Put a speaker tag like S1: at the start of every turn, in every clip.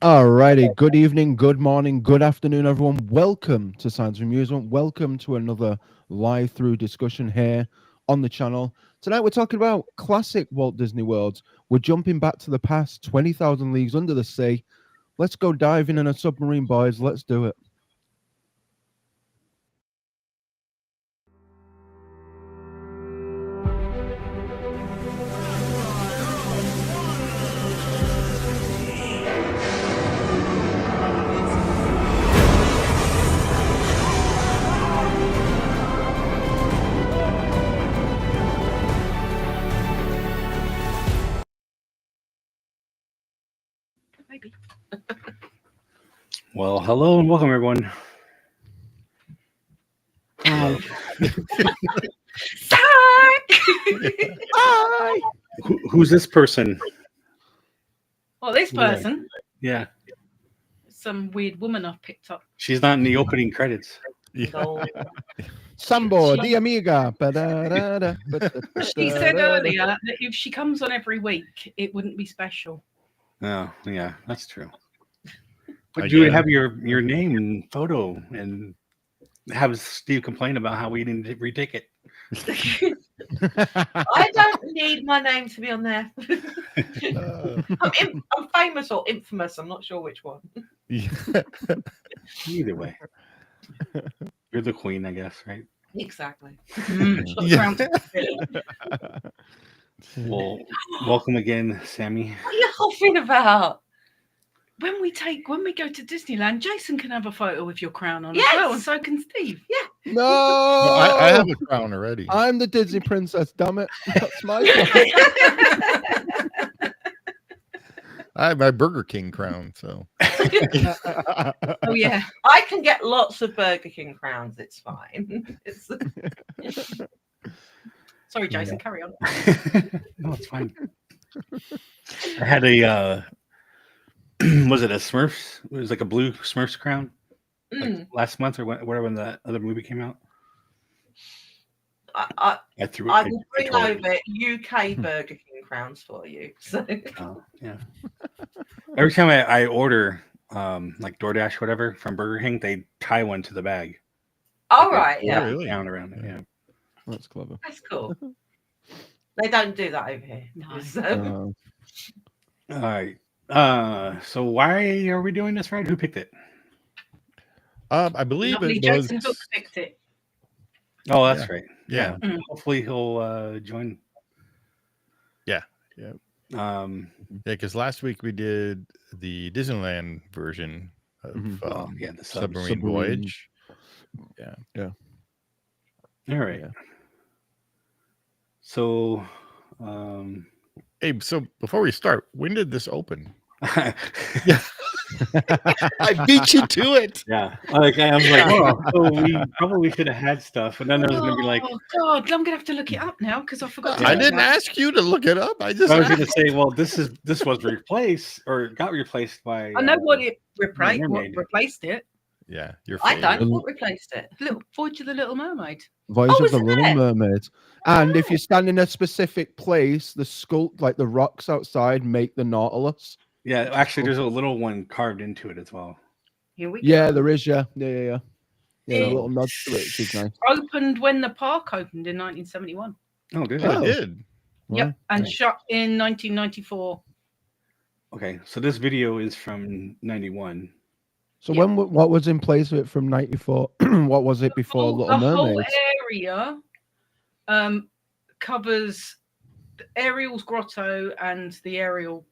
S1: Alrighty, good evening, good morning, good afternoon, everyone. Welcome to Science Amusement. Welcome to another live through discussion here on the channel. Tonight we're talking about classic Walt Disney Worlds. We're jumping back to the past, 20,000 leagues under the sea. Let's go diving in a submarine, boys. Let's do it.
S2: Maybe.
S3: Well, hello and welcome, everyone.
S2: Zack!
S1: Hi!
S3: Who's this person?
S2: Well, this person,
S3: Yeah,
S2: some weird woman I've picked up.
S3: she's not in the opening credits.
S1: Sambo,
S2: She-
S1: di amiga.
S2: She said earlier that if she comes on every week, it wouldn't be special.
S3: Oh, yeah, that's true. But
S4: I
S3: you would
S4: get it.
S3: have your name and photo and have Steve complain about how we didn't retake it.
S5: I don't need my name to be on there. I'm famous or infamous. I'm not sure which one.
S3: Either way, you're the queen, I guess, right?
S5: Exactly.
S4: Yeah.
S3: Well, welcome again, Sammy.
S5: What are you huffing about?
S2: When we go to Disneyland, Jason can have a photo with your crown on
S5: Yes!
S2: as well, and so can Steve.
S1: No!
S4: I have a crown already.
S1: I'm the Disney princess, damn it. That's my
S4: I have my Burger King crown. So
S2: Oh yeah.
S5: I can get lots of Burger King crowns. It's fine. It's
S2: Sorry, Jason. Carry on.
S3: No, it's fine. I had a was it a Smurfs? It was like a blue Smurfs crown like last month or whatever when the other movie came out.
S5: I
S3: I threw it.
S5: I will bring
S3: tore it.
S5: over UK Burger King crowns for you. So
S3: Oh, yeah. Every time I order like DoorDash or whatever from Burger King, they tie one to the bag.
S5: all
S3: Like,
S5: right,
S3: they
S5: yeah,
S3: wrap it
S4: Really?
S3: down around it. Yeah.
S1: That's clever.
S5: that's cool. They don't do that over here.
S2: No.
S5: So,
S3: All right. So why are we doing this, right? Who picked it?
S4: I believe
S2: Lovely
S4: it was.
S2: Jason Hook picked it.
S3: Oh, that's right.
S4: Yeah.
S3: Hopefully he'll join.
S4: Yeah.
S3: Um.
S4: Because last week we did the Disneyland version of
S1: Mhm.
S3: Yeah. The
S4: Submarine
S1: Submarine.
S4: Voyage.
S3: All right.
S1: Yeah.
S3: So,
S4: Hey, so before we start, when did this open?
S3: yeah.
S4: I beat you to it.
S3: Like I was like, oh, so we probably should have had stuff, and then there was gonna be like,
S2: Oh God, I'm gonna have to look it up now because I forgot.
S3: Yeah.
S4: I didn't ask you to look it up. I just
S3: I was gonna
S4: asked.
S3: say, well, this was replaced or got replaced by.
S2: I know what it replaced. What
S3: Mermaid.
S2: replaced it?
S4: Yeah, your
S5: I
S4: favorite.
S5: don't. What replaced it?
S2: Little Voyage of the Little Mermaid.
S1: Voyage
S5: Oh,
S1: of the
S5: is it
S1: Little
S5: there?
S1: Mermaid. And if you stand in a specific place, the sculpt, like the rocks outside, make the Nautilus.
S3: Yeah, actually, there's a little one carved into it as well.
S2: Here we
S1: Yeah,
S2: go.
S1: there is. Yeah. Yeah, the
S2: It-
S1: little nod to it, which is nice.
S2: Opened when the park opened in 1971.
S3: Oh, did
S4: I
S3: it?
S1: Oh.
S4: did.
S2: Yep, and
S3: Nice.
S2: shut in 1994.
S3: Okay, so this video is from '91.
S1: So
S2: Yeah.
S1: what was in place of it from '94? What was it before Little
S2: the whole
S1: Mermaids?
S2: area covers Ariel's Grotto and the Ariel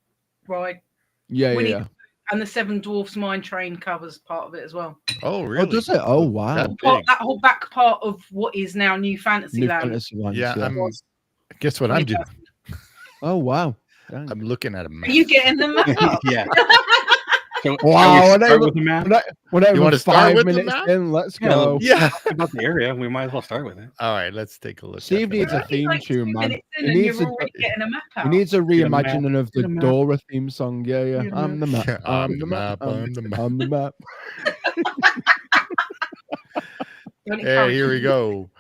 S2: ride,
S1: Yeah,
S2: Winnie-
S1: yeah.
S2: and the Seven Dwarfs Mine Train covers part of it as well.
S4: Oh,
S1: Oh,
S4: really?
S1: does it? Oh, wow.
S4: That big.
S2: That whole back part of what is now New
S1: New
S2: Fantasyland.
S1: Fantasyland.
S4: Yeah,
S1: Yeah.
S4: guess what I'm doing?
S1: Oh, wow. Dang.
S4: I'm looking at a
S2: Are
S4: map.
S2: you getting them up?
S3: Yeah. So
S1: Wow,
S3: shall
S1: and
S3: we
S1: I
S3: start
S1: will-
S3: with the map?
S1: We're not
S4: You
S1: even
S4: wanna start
S1: 5
S4: with the
S1: minutes
S4: map?
S1: in. Let's
S3: Yeah,
S1: go.
S4: Yeah.
S3: About the area, we might as well start with it.
S4: All right, let's take a look.
S1: Steve
S4: at the
S1: needs a
S4: map.
S2: We're
S1: theme
S2: only like
S1: tune,
S2: 2
S1: man.
S2: minutes in
S1: He
S2: and
S1: needs
S2: you're
S1: a-
S2: already getting a map
S1: He
S2: out.
S1: needs a
S3: Get a map,
S1: reimagining of the
S3: get a map.
S1: Dora theme song. Yeah, yeah.
S3: Get a
S1: I'm the map.
S4: Yeah, I'm the map. I'm the map.
S1: I'm the map.
S2: Don't
S4: Hey,
S2: encourage
S4: here we
S2: them.
S4: go.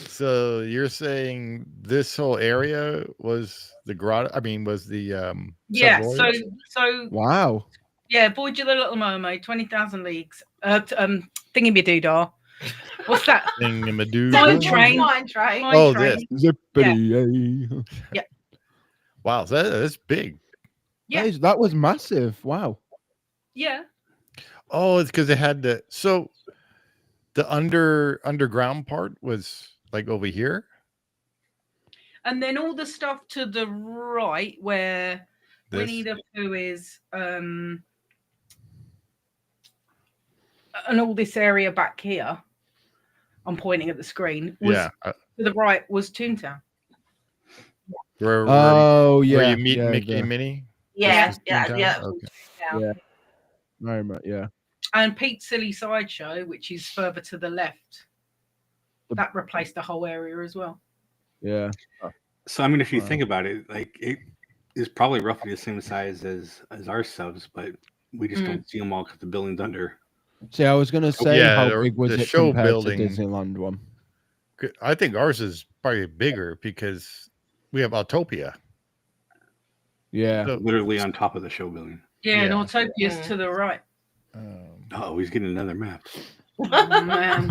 S4: So you're saying this whole area was the grotto? I mean, was the
S2: Yeah,
S4: Sub-Voyage?
S2: so
S1: Wow.
S2: Yeah, Voyage of the Little Mermaid, 20,000 Leagues. Thingy-me-doo-dah. What's that?
S4: Thingamadoo.
S2: Mine train.
S5: Mine train.
S2: Mine
S4: Oh,
S2: train.
S4: this.
S1: Zippity.
S2: Yeah.
S4: Wow, that's big.
S2: Yeah.
S1: That was massive. Wow.
S2: Yeah.
S4: Oh, it's because it had the underground part was like over here.
S2: And then all the stuff to the right where
S4: This.
S2: Winnie the Pooh is, and all this area back here, I'm pointing at the screen, was
S4: Yeah.
S2: to the right was Toontown.
S4: Where
S1: Oh yeah.
S4: where you meet
S1: yeah,
S4: Mickey
S1: the-
S4: and Minnie?
S5: Yeah,
S4: This is
S5: yeah,
S4: Toontown?
S5: yeah.
S4: Okay.
S1: Yeah. Very much, yeah.
S2: And Pete's Silly Sideshow, which is further to the left, that replaced the whole area as well.
S1: Yeah.
S3: So I mean, if you
S1: Wow.
S3: think about it, like it is probably roughly the same size as our subs, but we just don't see them all because the building's under.
S1: See, I was gonna say
S4: Yeah,
S1: how
S4: the-
S1: big was
S4: the
S1: it
S4: show
S1: compared
S4: building-
S1: to Disneyland one?
S4: I think ours is probably bigger because we have Autopia.
S1: Yeah.
S4: So-
S3: Literally on top of the show building.
S2: Yeah, and
S4: Yeah.
S2: Autopia's to the right.
S3: Oh, he's getting another map.
S2: Oh, man.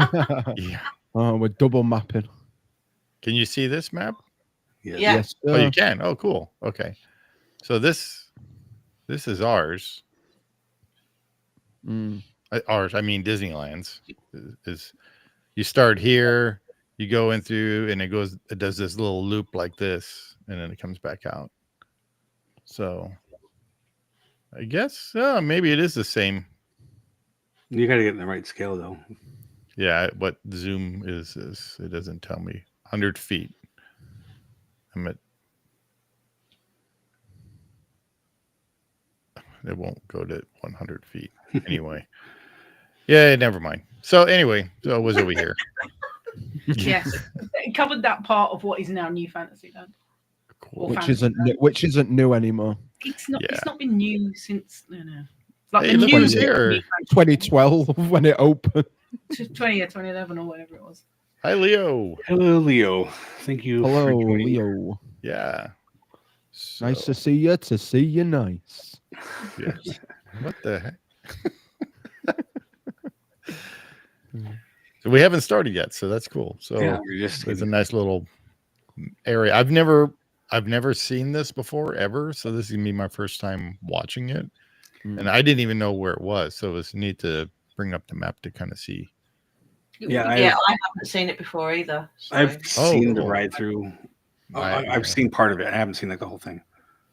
S4: Yeah.
S1: Oh, we're double mapping.
S4: Can you see this map?
S3: Yeah.
S5: Yeah.
S1: Yes.
S4: Oh,
S1: sir.
S4: you can. Oh, cool. Okay. So this is ours.
S1: Mm.
S4: Ours. I mean Disneyland's. Is you start here, you go in through, and it does this little loop like this, and then it comes back out. So I guess maybe it is the same.
S3: You got to get in the right scale though.
S4: Yeah, what zoom is it doesn't tell me. 100 feet. I'm at. It won't go to 100 feet anyway. Yeah, never mind. So anyway, so it was over here.
S2: Yes. It covered that part of what is now New Fantasyland.
S4: Cool.
S1: Which isn't new anymore.
S2: It's not.
S4: Yeah.
S2: It's not been new since no. Like
S4: Hey,
S2: the
S4: look
S2: new
S4: who's here.
S1: 2012 when it opened.
S2: 20 or 2011 or whatever it was.
S4: Hi, Leo.
S3: Hello, Leo. Thank you.
S1: Hello,
S3: for joining.
S1: Leo.
S4: Yeah.
S1: Nice to see you. To see you, nice.
S4: Yes. What the heck? So we haven't started yet, so that's cool. So
S3: Yeah, we're just
S4: it's a nice little area. I've never seen this before ever, so this is gonna be my first time watching it, and I didn't even know where it was. So it was neat to bring up the map to kind of see.
S3: Yeah,
S5: I haven't seen it before either. So.
S3: I've seen the
S4: cool.
S3: ride through.
S4: Yeah.
S3: I've seen part of it. I haven't seen like the whole thing.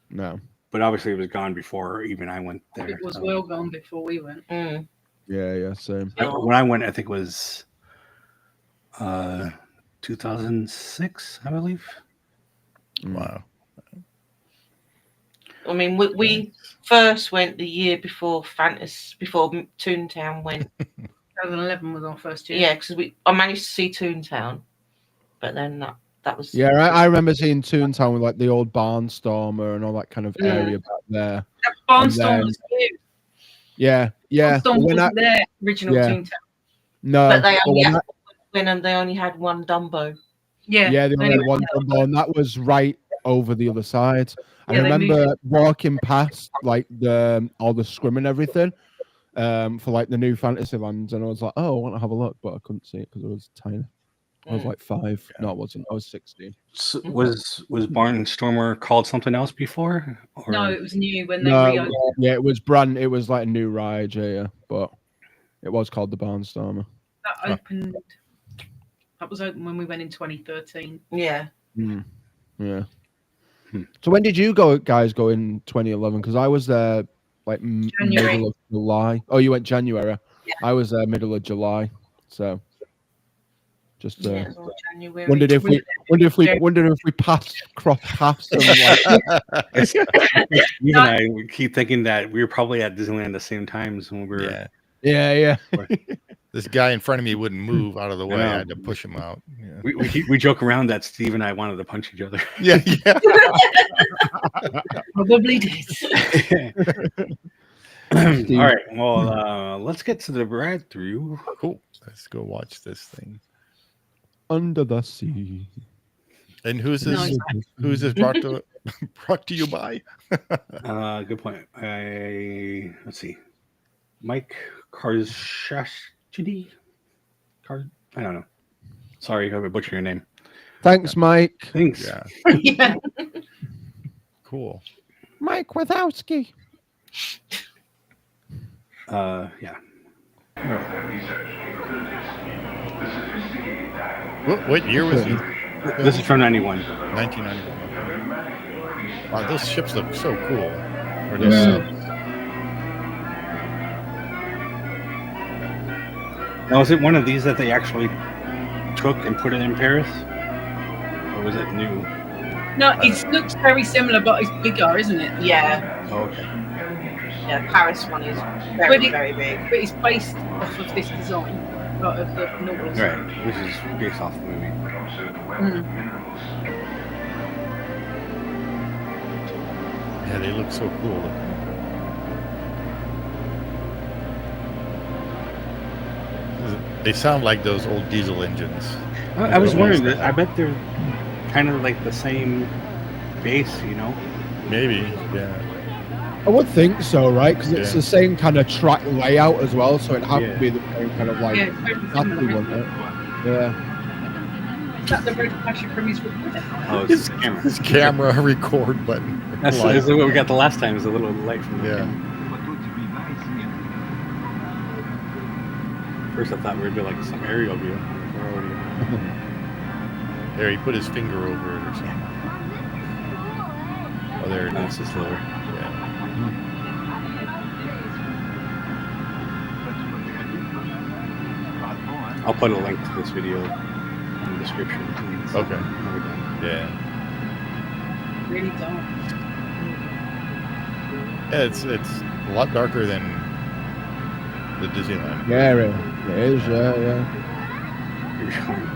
S1: No.
S3: But obviously, it was gone before even I went there.
S2: It was
S3: so.
S2: well gone before we went.
S5: Mm.
S1: Yeah, same.
S3: When I went, I think it was 2006, I believe.
S4: Wow.
S5: I mean, we first went the year before Toontown went.
S2: 2011 was our first year.
S5: Yeah, because I managed to see Toontown, but then that was
S1: Yeah, I remember seeing Toontown with like the old Barnstormer and all that kind of area back there.
S2: Barnstorm
S1: And
S2: was new.
S1: Yeah.
S2: Barnstorm
S1: When
S2: was their original
S1: Yeah.
S2: Toontown.
S1: No,
S5: But they
S1: but
S5: only
S1: when
S5: had when and they only had one Dumbo.
S2: Yeah.
S1: yeah, they only
S2: Anyway,
S1: had one Dumbo, and that was right over the other side. I
S2: Yeah, they moved
S1: remember walking past like all the scrim and everything for like the new Fantasylands, and I was like, oh, I want to have a look, but I couldn't see it because it was tiny. I was like 5. No, I wasn't. I was 16.
S3: So was Barnstormer called something else before? Or?
S2: No, it was new when they
S1: No,
S2: reopened.
S1: yeah, it was brand. It was like a new ride, yeah, but it was called the Barnstormer.
S2: That opened. That was open when we went in 2013.
S5: Yeah.
S1: Yeah. So when did you guys go in 2011? Because I was there like
S2: January.
S1: middle of July. Oh, you went January.
S5: Yeah.
S1: I was there middle of July. So just
S5: Yeah, it was all January.
S1: wondered if we crossed paths. And, like,
S3: You and I we keep thinking that we were probably at Disneyland the same times when we were.
S4: Yeah.
S1: yeah.
S4: This guy in front of me wouldn't move out of the way. I
S3: know.
S4: had to push him out. Yeah.
S3: We joke around that Steve and I wanted to punch each other.
S4: Yeah.
S2: Probably did.
S3: All right. Well, let's get to the ride through.
S4: Cool. Let's go watch this thing.
S1: Under the sea.
S4: And who's this?
S2: No,
S4: Who's this brought to Brought to you by.
S3: Good point. Let's see. Mike Karzashchidi? I don't know. Sorry if I butchered your name.
S1: Thanks, Mike.
S3: Thanks.
S4: Yeah.
S5: Yeah.
S4: Cool.
S1: Mike Wazowski.
S3: Yeah.
S4: What year was it?
S3: This is from 91.
S4: 1991. Wow, those ships look so cool. Or those subs.
S3: Now, was it one of these that they actually took and put it in Paris? Or was it new?
S2: No, it looks very similar, but it's bigger, isn't it?
S5: Yeah.
S3: Oh, okay.
S5: Yeah, Paris one is very big.
S2: But it's based off of this design, not of the novels.
S3: Right, which is based off the movie.
S4: Yeah, they look so cool. They sound like those old diesel engines.
S3: I was wondering that. I bet they're kind of like the same base, you know?
S4: Maybe, yeah.
S1: I would think so, right? Because it's
S4: Yeah.
S1: the same kind of track layout as well, so it had
S3: Yeah.
S1: to be the same kind of like
S2: Yeah, it's very
S1: exactly,
S2: similar.
S1: wasn't it? Yeah.
S2: Is that the red flashing from his recorder?
S3: Oh, it's the camera.
S4: His camera record button.
S3: That's
S4: Light.
S3: what we got the last time, is a little light from the
S4: Yeah.
S3: camera. First I thought we were doing like some aerial view.
S4: There, he put his finger over it or something. Oh, there it
S3: No,
S4: is.
S3: it's just lower.
S4: Yeah.
S3: I'll put a link to this video in the description.
S4: Okay.
S3: When we're done.
S4: Yeah.
S2: Really dark.
S4: Yeah, it's a lot darker than the Disneyland.
S1: Yeah, it is. Yeah.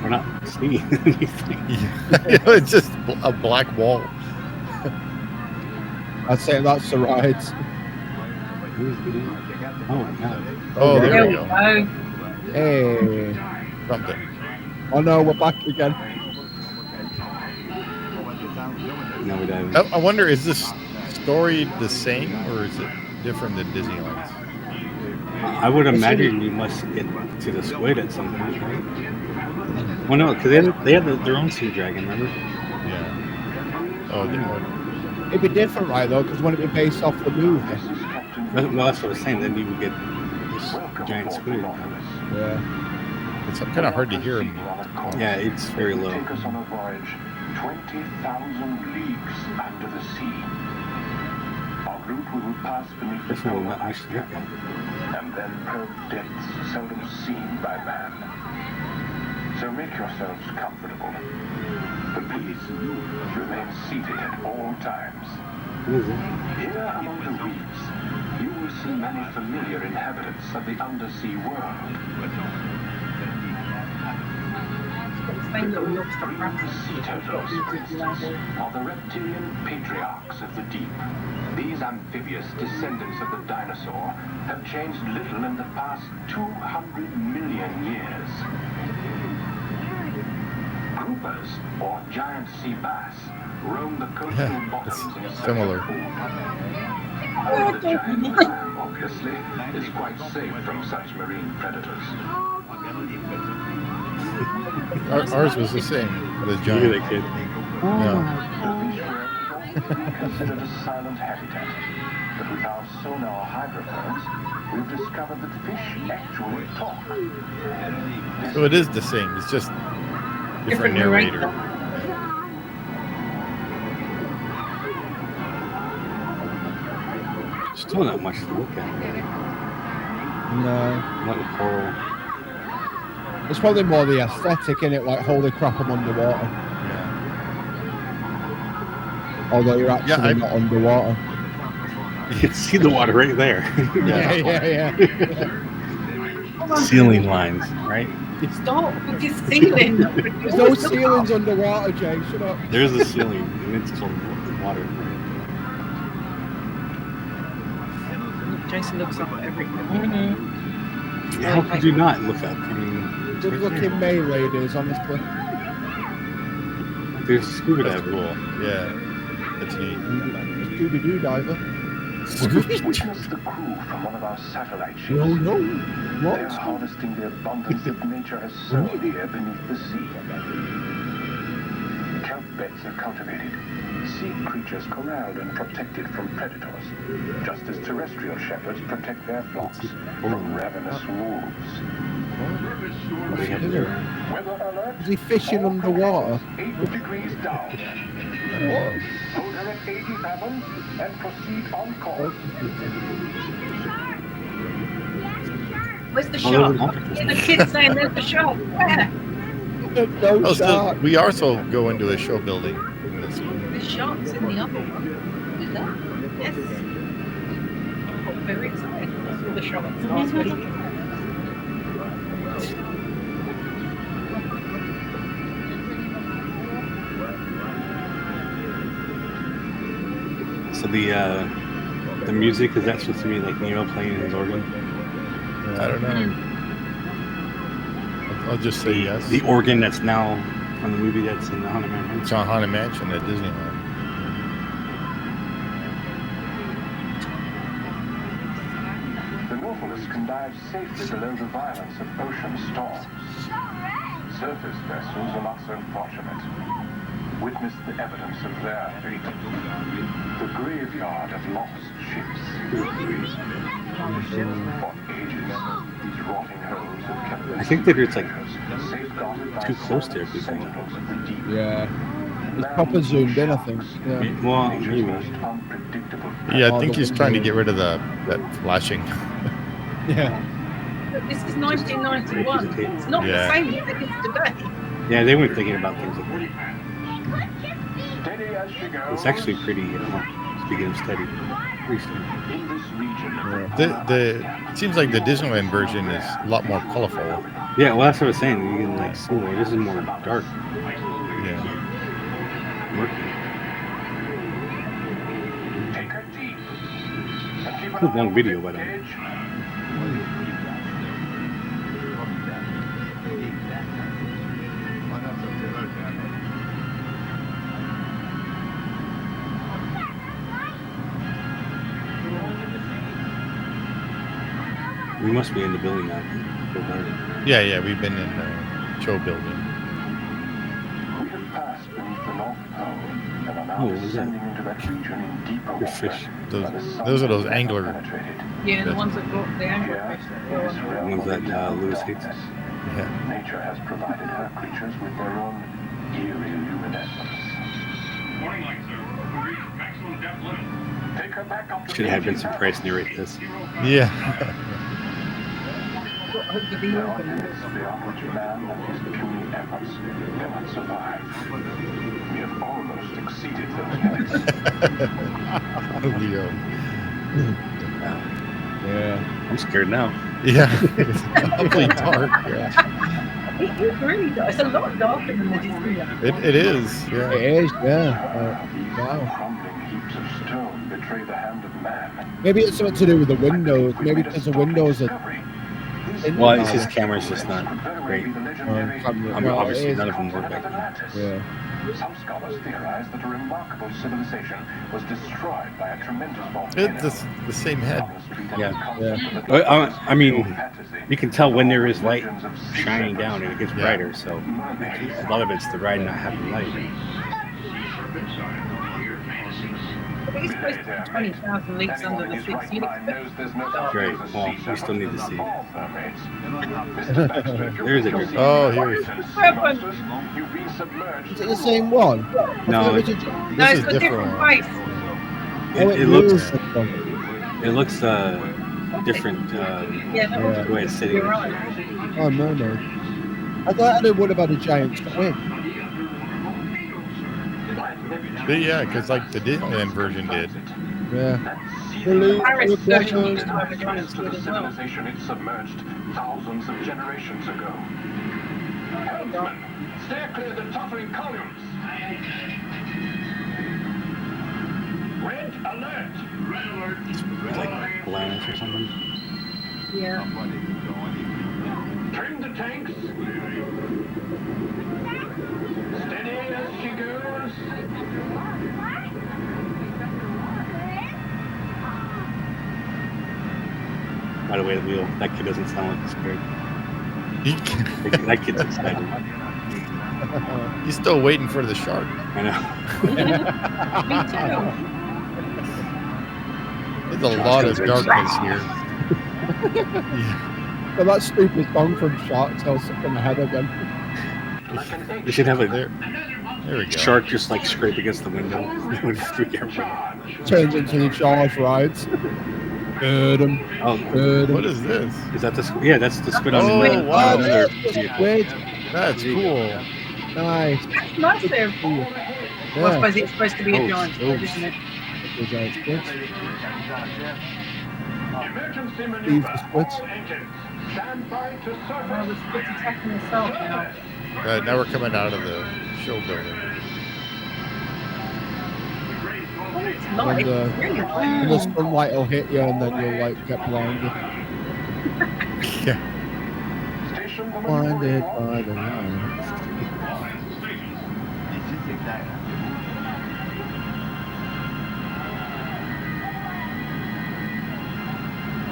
S3: We're not seeing anything.
S4: Yeah, it's just a black wall.
S1: I'd say that's the rides.
S3: Oh, God.
S4: Oh, there we
S2: There
S4: go.
S1: Hey.
S4: Something.
S1: Oh no, we're back again.
S3: No, we don't.
S4: I wonder, is this story the same or is it different than Disneyland's?
S3: I would imagine you must get to the squid at some point, right? Well, no, because they had their own sea dragon, remember?
S4: Yeah. Oh,
S1: It'd be different, right, though, because when it'd be based off the movie.
S3: Well, that's what I was saying. Then you would get this giant squid.
S1: Yeah.
S4: it's kind of hard to hear him.
S3: Yeah, it's very low.
S6: Take us on a voyage 20,000 leagues under the sea. En route we will pass beneath the
S3: That's not
S6: polar
S3: what I
S6: ice
S3: should
S6: cap
S3: look at.
S6: and then probe depths seldom seen by man. So make yourselves comfortable. But please, remain seated at all times.
S3: What is it?
S6: Here among the reefs, you will see many familiar inhabitants of the undersea world.
S2: Same little lobster crab.
S6: Sea turtles, for instance, are the reptilian patriarchs of the deep. These amphibious descendants of the dinosaur have changed little in the past 200 million years. Groupers, or giant sea bass, roam the coastal bottoms in
S4: Similar.
S6: The giant crab, obviously, is quite safe from such marine predators.
S4: Ours was the same. The
S3: Look at
S4: giant.
S3: that kid.
S4: Yeah.
S6: The fish world is considered a silent habitat, but with our sonar hydrophones, we've discovered that fish actually talk.
S4: So it is the same. It's just different
S2: Different
S4: narrator.
S2: narrator.
S3: Still not much to look at.
S1: No.
S3: Not the coral.
S1: It's probably more the aesthetic, in it, like, holy crap, I'm underwater.
S4: Yeah.
S1: Although you're actually not underwater.
S3: You can see the water right there.
S1: Yeah.
S3: Ceiling lines, right?
S2: Stop with this ceiling.
S1: There's no ceilings underwater, Jay. Shut up.
S3: There's a ceiling, and it's called water.
S2: Jason looks up at everything.
S3: How could you not look up? I mean,
S1: Good looking May ladies, honestly.
S3: there's a scuba
S4: That's
S3: diver.
S4: cool. Yeah. That's neat.
S1: Scooby-Doo diver.
S6: Witness the crew from one of our satellite ships.
S1: No, no.
S6: They are
S1: What?
S6: harvesting the abundance that nature has sown here beneath the sea. Kelp beds are cultivated, sea creatures corralled and protected from predators, just as terrestrial shepherds protect their flocks from ravenous wolves. Weather alert.
S1: Is he fishing
S6: All
S1: underwater?
S6: controls 8 degrees down. Hold her at 80 fathoms and proceed on course.
S2: Where's the
S3: Oh,
S2: shark?
S3: there's
S2: The kid's saying there's the shark. Where?
S1: No
S4: Oh, so
S1: shark.
S4: we also go into a show building.
S2: The shark's in the other one. Is that? Yes. I'm very excited. I saw the sharks last week.
S3: So the music, is that supposed to be like Neo playing his organ?
S4: I don't know. I'll just say yes.
S3: The organ that's now from the movie that's in the Haunted Mansion.
S4: It's on Haunted Mansion at Disneyland.
S6: The Nautilus can dive safely below the violence of ocean storms. Surface vessels are not so fortunate. Witness the evidence of their fate. The graveyard of lost ships. For ages, these rotting holes have kept their
S3: I think that it's like
S6: safeguarded by
S3: too close to everything.
S6: sentinels of the deep.
S1: Yeah. It's proper zoomed in, I think. Yeah.
S3: Well,
S6: Nature's
S3: maybe.
S6: most unpredictable.
S4: Yeah, I think he's trying to get rid of that flashing.
S1: Yeah.
S2: But this is 1991. It's not
S4: Yeah.
S2: the same as it is today.
S3: Yeah, they weren't thinking about things like that.
S6: Steady as she goes.
S3: It's actually pretty, speaking of steady, pretty steady.
S6: In this region,
S4: It seems like the Disneyland version is a lot more colorful.
S3: Yeah, well, that's what I was saying. You can like see more. This is more dark.
S4: Yeah.
S3: Murky.
S6: take her deep. And keep
S3: It's a long video, by the way.
S6: Edge.
S3: We must be in the building now.
S4: Yeah, we've been in the show building.
S6: We have passed beneath the North Pole and are now
S3: Oh, what is that?
S6: descending into that region in deeper
S3: Your
S6: water.
S3: fish.
S6: where the sun
S4: Those are those
S6: has
S4: angler-
S6: penetrated.
S2: Yeah, the
S4: That's-
S2: ones that got the
S6: Here,
S2: anglerfish.
S6: in this realm
S3: Ones
S6: of
S3: that,
S6: eternal
S3: Lewis hates.
S6: darkness,
S4: Yeah.
S6: nature has provided her creatures with their own eerie luminescence.
S7: Warning lights, sir. We reach maximum depth limit.
S6: Take her back up to
S3: Should have had
S6: 80
S3: Vincent Price
S6: fathoms.
S3: narrate this.
S4: Yeah.
S2: Got hooked with the
S6: There are
S2: organ.
S6: limits beyond which man and his puny efforts cannot survive. We have almost exceeded those limits.
S4: Leo.
S1: Yeah.
S3: I'm scared now.
S4: Yeah. It's awfully dark. Yeah.
S2: It is really dark. It's a lot darker than the Disneyland.
S4: It is. Yeah.
S1: It is, yeah.
S6: These
S1: wow.
S6: crumbling heaps of stone betray the hand of man.
S1: Maybe it's something to do with the windows. Maybe because the windows are.
S3: Well, it's his camera's just not great. Obviously,
S1: it
S3: none
S1: is.
S3: of them work back then.
S1: Yeah.
S6: Some scholars theorize that a remarkable civilization was destroyed by a tremendous volcano.
S4: It's the same head.
S3: Yeah.
S1: Yeah.
S3: But, I mean, you can tell when there is light shining down and it gets
S4: Yeah.
S3: brighter. So a lot of it's the ride not having light.
S2: But it's supposed to be 20,000 leagues under the sea. You'd expect
S3: Great. Well, we still need to see.
S6: There's
S3: a good-
S4: Oh, here.
S1: Is it the same one?
S3: No,
S1: This
S3: it-
S1: is
S2: No,
S4: This
S2: it's
S4: is
S2: got a different
S4: different.
S2: face.
S3: It looks
S1: different.
S3: different.
S2: Yeah, that was
S3: The way it's sitting.
S2: you're right.
S1: Oh, no, no. I thought it would have had a giant swing.
S4: Yeah, because like the Disneyland version did.
S1: Yeah.
S2: Paris version used to
S6: The
S2: have a giant squid as well.
S6: civilization it submerged thousands of generations ago. Helmsman, steer clear the tottering columns. Red alert! Red alert!
S3: Like Atlantis or something.
S2: Yeah.
S6: Trim the tanks. Steady as she goes.
S3: by the way the wheel. That kid doesn't sound like scared. That kid's excited.
S4: He's still waiting for the shark.
S3: I know.
S2: Me too.
S4: There's a lot of darkness here.
S1: But that stupid song from Shark Tale stuck in my head again.
S3: We should have a
S4: There we go.
S3: shark just like scrape against the window. That would freak everybody.
S1: Turns into the Charge rides. Heard 'em,
S3: Oh,
S1: heard 'em.
S4: What is this?
S3: is that the squid? Yeah, that's the squid on
S4: Oh,
S3: the
S4: wow.
S3: another
S1: That's
S3: vehicle.
S1: weird.
S4: That's cool.
S1: Nice.
S2: That's nice there. Well, I
S1: Yeah.
S2: suppose it's supposed to be a
S3: Oh,
S2: giant squid, isn't it?
S1: It's a squid.
S6: Emergency
S1: Leave
S6: maneuver.
S1: the squids.
S6: All engines, stand by to
S2: Oh,
S6: surface.
S2: the squid's attacking itself now.
S4: Now we're coming out of the show building.
S2: Oh, it's
S1: And
S2: light.
S1: the,
S2: It's really light.
S1: and the sunlight will hit you, and then you'll like get blinded.
S4: Yeah.
S6: Station the
S1: Blinded
S6: maneuver.
S1: by the light.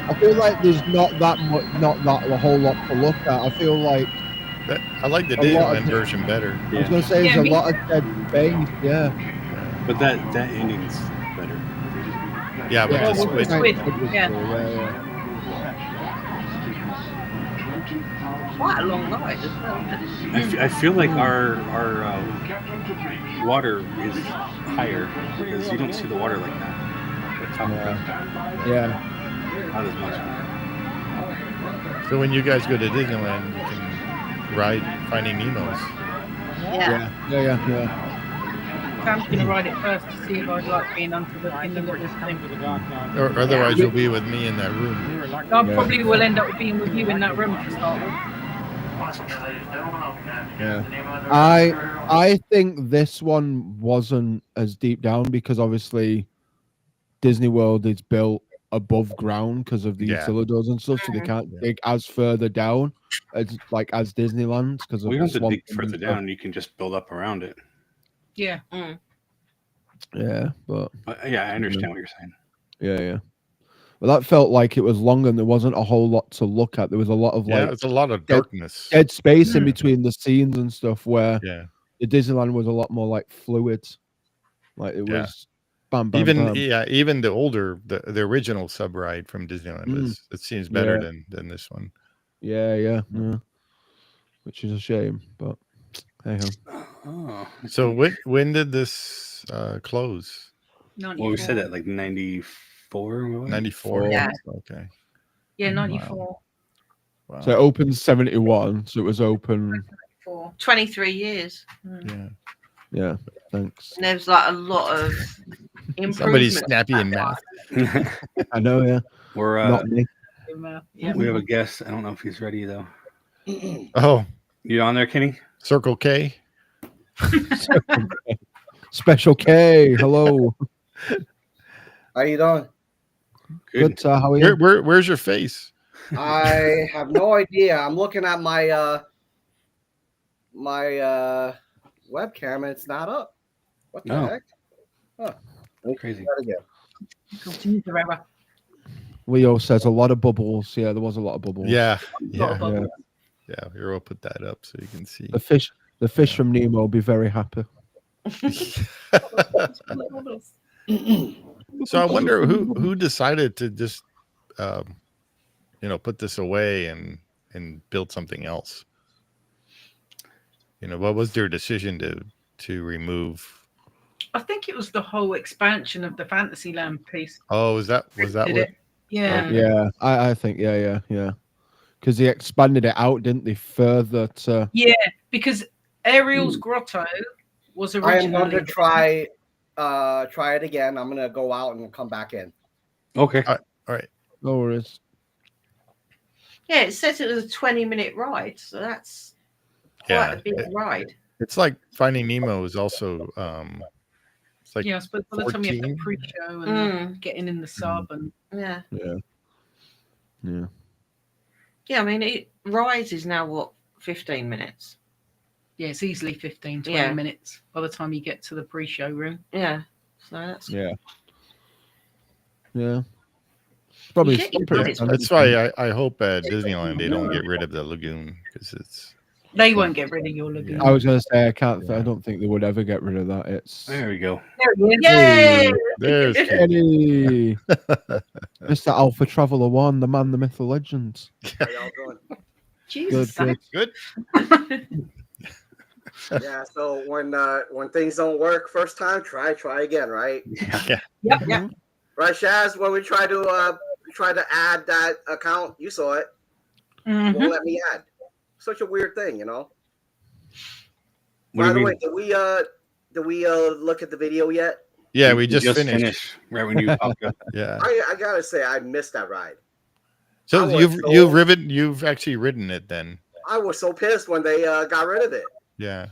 S1: I feel like there's not that much, not that a whole lot to look at. I feel like
S4: I like the
S1: A lot
S4: Disneyland
S1: of-
S4: version better.
S1: I was
S3: Yeah,
S1: gonna say there's
S2: Yeah,
S1: a
S2: me
S1: lot of dead space. Yeah.
S3: but that ending's better.
S4: Yeah, but
S1: Yeah,
S4: the
S2: well,
S4: squid.
S2: squid.
S1: was
S2: Yeah.
S1: cool, yeah.
S2: Quite a long ride as well.
S3: I feel like our water is higher because you don't see the water like that. At top of it.
S1: Yeah.
S3: Not as much.
S4: So when you guys go to Disneyland, you can ride Finding Nemo's.
S2: Yeah.
S1: Yeah.
S2: Sam's going to ride it first to see if I'd like being in the little thing.
S4: Or otherwise, you'll be with me in that room.
S2: I probably will end up being with you in that room to start with.
S1: Yeah. I think this one wasn't as deep down because obviously Disney World is built above ground because of the
S4: Yeah.
S1: utilities and stuff, so they can't dig as further down as Disneyland because of
S3: We
S1: the
S3: don't have to
S1: swamp
S3: dig
S1: and
S3: further
S1: stuff.
S3: down. You can just build up around it.
S2: Yeah.
S1: Yeah, but
S3: Yeah, I understand what you're saying.
S1: yeah. Well, that felt like it was long and there wasn't a whole lot to look at. There was a lot of
S4: Yeah,
S1: like
S4: it's a lot of
S1: dead-
S4: darkness.
S1: dead space in between the scenes and stuff where
S4: Yeah.
S1: the Disneyland was a lot more like fluid. Like it
S4: Yeah.
S1: was bam, bam,
S4: Even
S1: bam.
S4: even the older the original sub ride from Disneyland it seems better than this one.
S1: Yeah. Which is a shame, but hey ho.
S3: Oh,
S4: So when did this close?
S3: well, we said that like 94.
S4: 94.
S2: Yeah.
S4: Okay.
S2: Yeah, 94.
S4: Wow.
S1: So it opened 71, so it was open.
S5: 23 years.
S4: Yeah.
S1: Yeah, thanks.
S5: And there's like a lot of improvement.
S4: Somebody's snappy in math.
S1: I know, yeah.
S3: We're
S1: Not me.
S2: Yeah.
S3: we have a guest. I don't know if he's ready though.
S4: Oh,
S3: You on there, Kenny?
S4: Circle K.
S1: Special K. Hello.
S8: How you doing?
S1: Good. How are you?
S4: Where's your face?
S8: I have no idea. I'm looking at my webcam and it's not up. What the
S3: Oh.
S8: heck? Huh.
S3: Crazy.
S8: Try it again.
S2: Continue forever.
S1: Leo says a lot of bubbles. Yeah, there was a lot of bubbles.
S4: Yeah.
S2: Lot of
S4: Yeah.
S2: bubbles.
S4: Yeah. Here, I'll put that up so you can see.
S1: The fish from Nemo will be very happy.
S4: So I wonder who decided to just put this away and build something else. What was their decision to remove?
S2: I think it was the whole expansion of the Fantasyland piece.
S4: Oh, was that
S2: Did
S4: what?
S2: it? Yeah.
S1: Yeah, I think yeah. Because they expanded it out, didn't they? Further to
S2: Yeah, because Ariel's Grotto was
S8: I am
S2: originally.
S8: going to try it again. I'm gonna go out and come back in.
S3: Okay.
S4: All right.
S1: no worries.
S5: Yeah, it says it was a 20-minute ride, so that's quite
S4: Yeah.
S5: a big ride.
S4: It's like Finding Nemo is also it's like
S2: Yeah, I suppose by the time you have the
S4: 14.
S2: pre-show and getting in the sub and
S5: Yeah.
S1: Yeah.
S5: Yeah, I mean, Rise is now, what, 15 minutes?
S2: yeah, it's easily 15, 20
S5: Yeah.
S2: minutes by the time you get to the pre-show room.
S5: Yeah. So that's
S1: Yeah. probably
S2: You get your
S1: pretty
S2: money's
S1: standard.
S4: That's why I hope at Disneyland they don't get rid of the lagoon because it's
S2: They won't get rid of your lagoon.
S1: I was going to say I
S4: Yeah.
S1: don't think they would ever get rid of that. It's
S3: There we go.
S5: Yay!
S4: there's Kenny.
S1: Kenny, Mr. Alpha Traveler 1, the man, the myth, the legend.
S8: How y'all doing?
S2: Jesus.
S1: Good.
S4: Good.
S8: Yeah. So when things don't work first time, try again, right?
S3: Yeah.
S2: Yep. Yep.
S8: Right, Shazz. When we try to add that account, you saw it.
S2: Mhm.
S8: Won't let me add. Such a weird thing, you know.
S3: What
S8: By
S3: do
S8: the
S3: you
S8: way,
S3: mean?
S8: did we look at the video yet?
S4: Yeah, we
S3: You
S4: just finished.
S3: right when you popped up.
S4: Yeah.
S8: I gotta say, I missed that ride.
S4: So
S8: I was
S4: you've actually ridden it then.
S8: I was so pissed when they got rid of it.
S4: Yeah.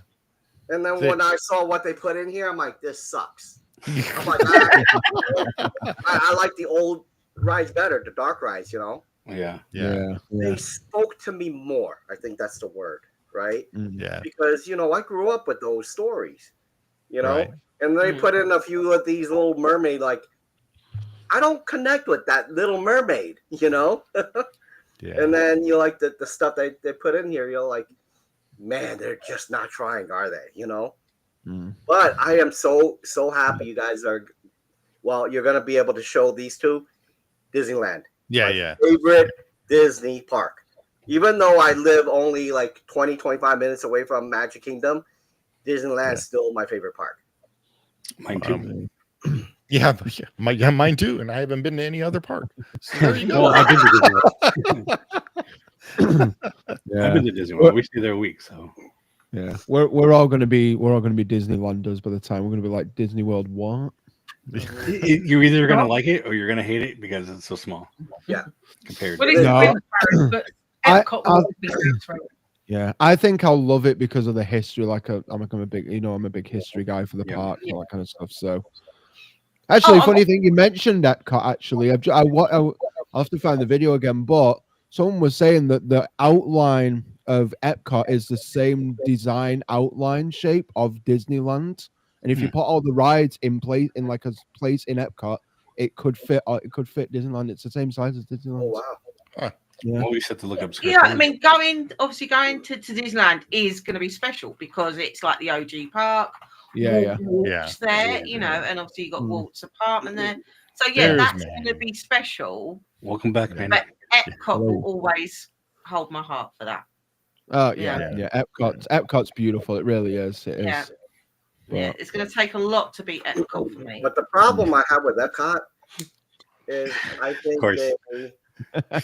S8: And then
S4: They-
S8: when I saw what they put in here, I'm like, this sucks. I'm like, I like the old rides better, the dark rides, you know.
S3: Yeah.
S4: Yeah.
S8: They spoke to me more. I think that's the word, right?
S4: Yeah.
S8: Because I grew up with those stories,
S4: Right.
S8: and they put in a few of these Little Mermaid. Like, I don't connect with that Little Mermaid,
S4: Yeah.
S8: And then you like the stuff they put in here. You're like, man, they're just not trying, are they? But I am so happy you guys are. Well, you're gonna be able to show these two Disneyland.
S4: Yeah.
S8: My
S4: Yeah.
S8: favorite Disney park. Even though I live only like 25 minutes away from Magic Kingdom, Disneyland's still my favorite park.
S3: Mine too.
S4: Yeah, mine too. And I haven't been to any other park. So there you go.
S3: Well, I've been to Disneyland. I've
S1: Yeah,
S3: been to Disneyland. We stay there a week, so
S1: yeah. We're all gonna be Disneylanders by the time. We're gonna be like Disney World. What?
S3: you're either gonna like it or you're gonna hate it because it's so small.
S8: Yeah.
S3: Compared
S2: Well,
S3: to
S2: it's
S1: No.
S2: been Paris, but Epcot will always be Paris, right?
S1: Yeah, I think I'll love it because of the history. Like, I'm a big, I'm a big history guy for the
S3: Yeah.
S1: park and all that kind of stuff. So, actually, funny thing you mentioned Epcot. Actually, I'll have to find the video again. But someone was saying that the outline of Epcot is the same design outline shape of Disneyland, and if you put all the rides in place in like a place in Epcot, it could fit. It could fit Disneyland. It's the same size as Disneyland.
S8: Oh wow!
S1: Yeah.
S3: Well, we just have to look up.
S5: Yeah, I mean, going to Disneyland is going to be special because it's like the OG park.
S1: Yeah.
S5: Walt's there, and obviously you got Walt's apartment there. So yeah,
S4: There's
S5: that's
S4: man.
S5: going to be special.
S3: Welcome back, man.
S5: But Epcot will always hold my heart for that.
S1: Oh yeah. Epcot's beautiful. It really is. It is.
S5: Yeah. Yeah, it's going to take a lot to beat Epcot for me.
S8: But the problem I have with Epcot is I think
S3: course.
S8: they
S3: Good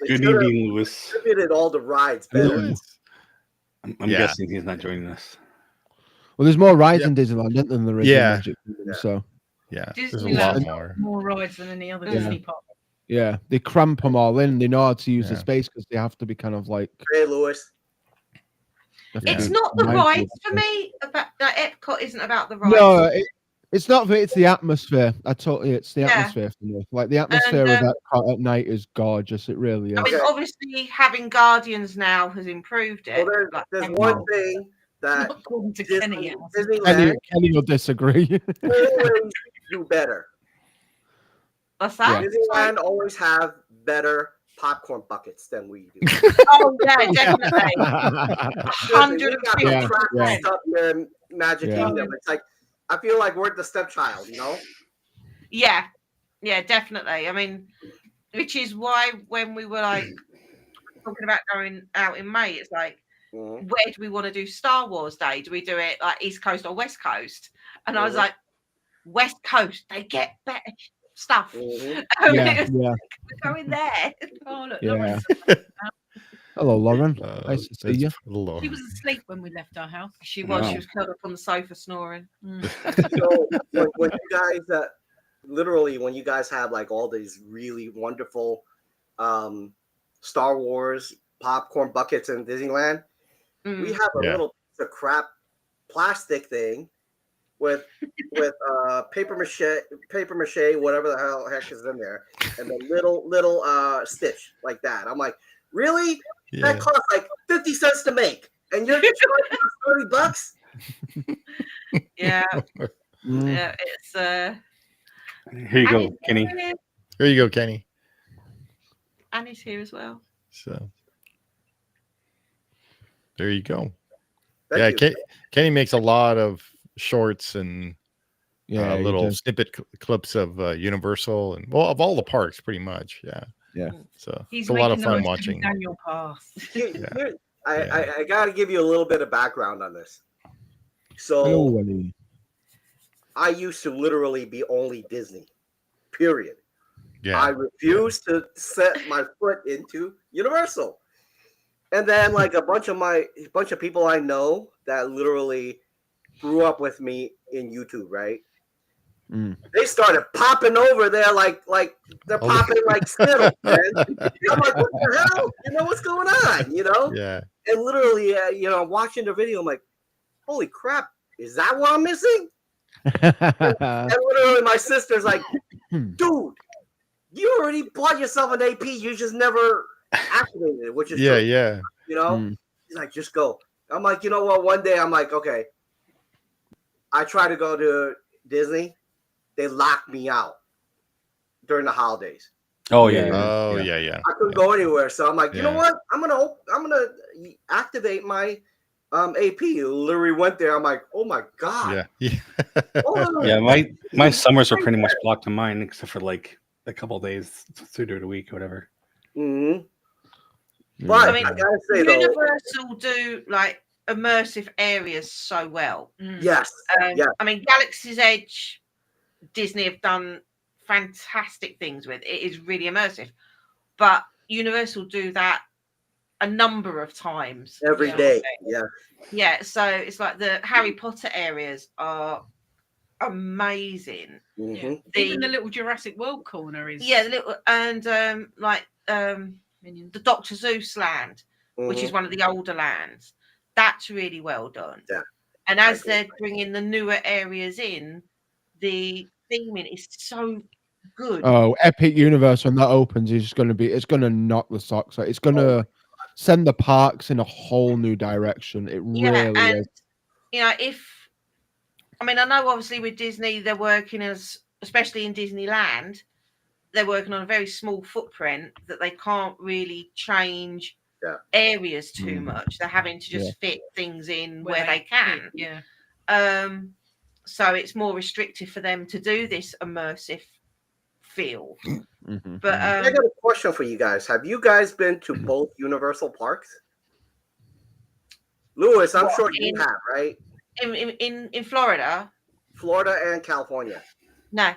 S8: should've
S3: evening, Lewis.
S8: distributed all the rides better.
S3: I'm
S4: Yeah.
S3: guessing he's not joining us.
S1: Well, there's more rides in Disneyland than there is in
S4: Yeah.
S1: Magic Kingdom,
S8: Yeah.
S1: so
S4: Yeah. There's a
S2: Disneyland
S4: lot more.
S2: more rides than any other
S5: Yeah.
S2: Disney park.
S1: yeah, they cramp them all in. They know how to use the
S4: Yeah.
S1: space because they have to be kind of like.
S8: Hey, Lewis.
S1: they have to
S5: It's
S1: be
S5: not the
S1: mindful of
S5: rides
S1: the
S5: for
S1: space.
S5: me. That Epcot isn't about the rides.
S1: No, it's not. It's the atmosphere. It's the
S5: Yeah.
S1: atmosphere for me. Like the atmosphere of Epcot at night is gorgeous. It really is.
S5: I mean,
S8: Okay.
S5: obviously, having Guardians now has improved it.
S8: Well,
S5: like,
S8: there's
S5: Epcot.
S8: one thing that
S2: Not according to Kenny.
S8: Disneyland
S1: Kenny will disagree.
S8: always do better.
S5: What's that?
S8: Disneyland always have better popcorn buckets than we do.
S5: Oh yeah, definitely.
S8: We got
S5: 150%.
S1: Yeah.
S8: attractions up there in Magic
S1: Yeah.
S8: Kingdom. It's like I feel like we're the stepchild,
S5: Yeah, definitely. I mean, which is why when we were like talking about going out in May, it's like,
S8: Mhm.
S5: where do we want to do Star Wars Day? Do we do it like East Coast or West Coast? And I was
S8: Mhm.
S5: like, West Coast, they get better stuff.
S8: Mhm.
S5: I mean,
S1: yeah,
S5: it was
S1: yeah,
S5: like, we're going there.
S2: Oh, look,
S1: yeah.
S2: Lauren's-
S1: Hello, Lauren. Nice to see you.
S4: Lord.
S2: She was asleep when we left our house.
S5: She was.
S3: Wow.
S5: She was curled up on the sofa snoring.
S8: So when you guys, literally, when you guys have like all these really wonderful Star Wars popcorn buckets in Disneyland,
S5: Mm.
S8: we have a
S4: Yeah.
S8: little piece of crap plastic thing with paper mache, whatever the hell heck is in there, and the little stitch like that. I'm like, really?
S4: Yeah.
S8: That costs like 50 cents to make, and you're charging us $30?
S5: Yeah,
S1: Mm.
S5: yeah. It's
S3: Here you go, Kenny.
S4: Here you go, Kenny.
S5: Annie's here as well.
S4: So there you go.
S8: Thank
S4: yeah,
S8: you.
S4: Kenny makes a lot of shorts and
S1: Yeah, he
S4: little
S1: does.
S4: snippet clips of Universal and of all the parks, pretty much. Yeah.
S1: Yeah.
S4: So
S2: He's
S4: it's a lot of
S2: making the
S4: fun
S2: most his
S4: watching.
S2: Daniel pass.
S8: I got to give you a little bit of background on this. So
S1: Hello, Willie.
S8: I used to literally be only Disney, period.
S4: Yeah.
S8: I refused to set my foot into Universal. And then like a bunch of people I know that literally grew up with me in YouTube, right? They started popping over there like they're popping like Skittles, man. I'm like, what the hell? You know what's going on? You know?
S4: Yeah.
S8: And literally, watching the video, I'm like, holy crap, is that what I'm missing? And literally, my sister's like, dude, you already bought yourself an AP. You just never activated it, which is true.
S4: Yeah.
S8: You know? He's like, just go. I'm like, you know what? One day, I'm like, okay. I try to go to Disney. They locked me out during the holidays.
S3: Oh yeah.
S4: Oh yeah.
S8: I couldn't go anywhere, so I'm like, you know what? I'm gonna activate my AP. Literally went there. I'm like, oh my god.
S4: Yeah.
S8: Oh,
S3: Yeah, my summers are pretty much blocked on mine, except for like a couple of days through the week, or whatever.
S8: But
S5: I mean,
S8: I gotta say
S5: Universal do like immersive areas so well.
S8: Yes.
S5: I mean, Galaxy's Edge, Disney have done fantastic things with. It is really immersive, but Universal do that a number of times
S8: every day.
S5: Yeah. So it's like the Harry Potter areas are amazing.
S2: Even the little Jurassic World corner is
S5: the little and the Dr. Zeus land, which is one of the older lands. That's really well done.
S8: Yeah.
S5: And as they're bringing the newer areas in, the theming is so good.
S1: Oh, Epic Universe when that opens is going to be, it's going to knock the socks out. It's going to send the parks in a whole new direction. It really is.
S5: You know, I know obviously with Disney, they're working especially in Disneyland, they're working on a very small footprint that they can't really change areas too much. They're having to just fit things in where they can. So it's more restrictive for them to do this immersive feel. But
S8: I got a question for you guys. Have you guys been to both Universal parks? Lewis, I'm sure you have, right?
S5: In Florida?
S8: Florida and California.
S5: No.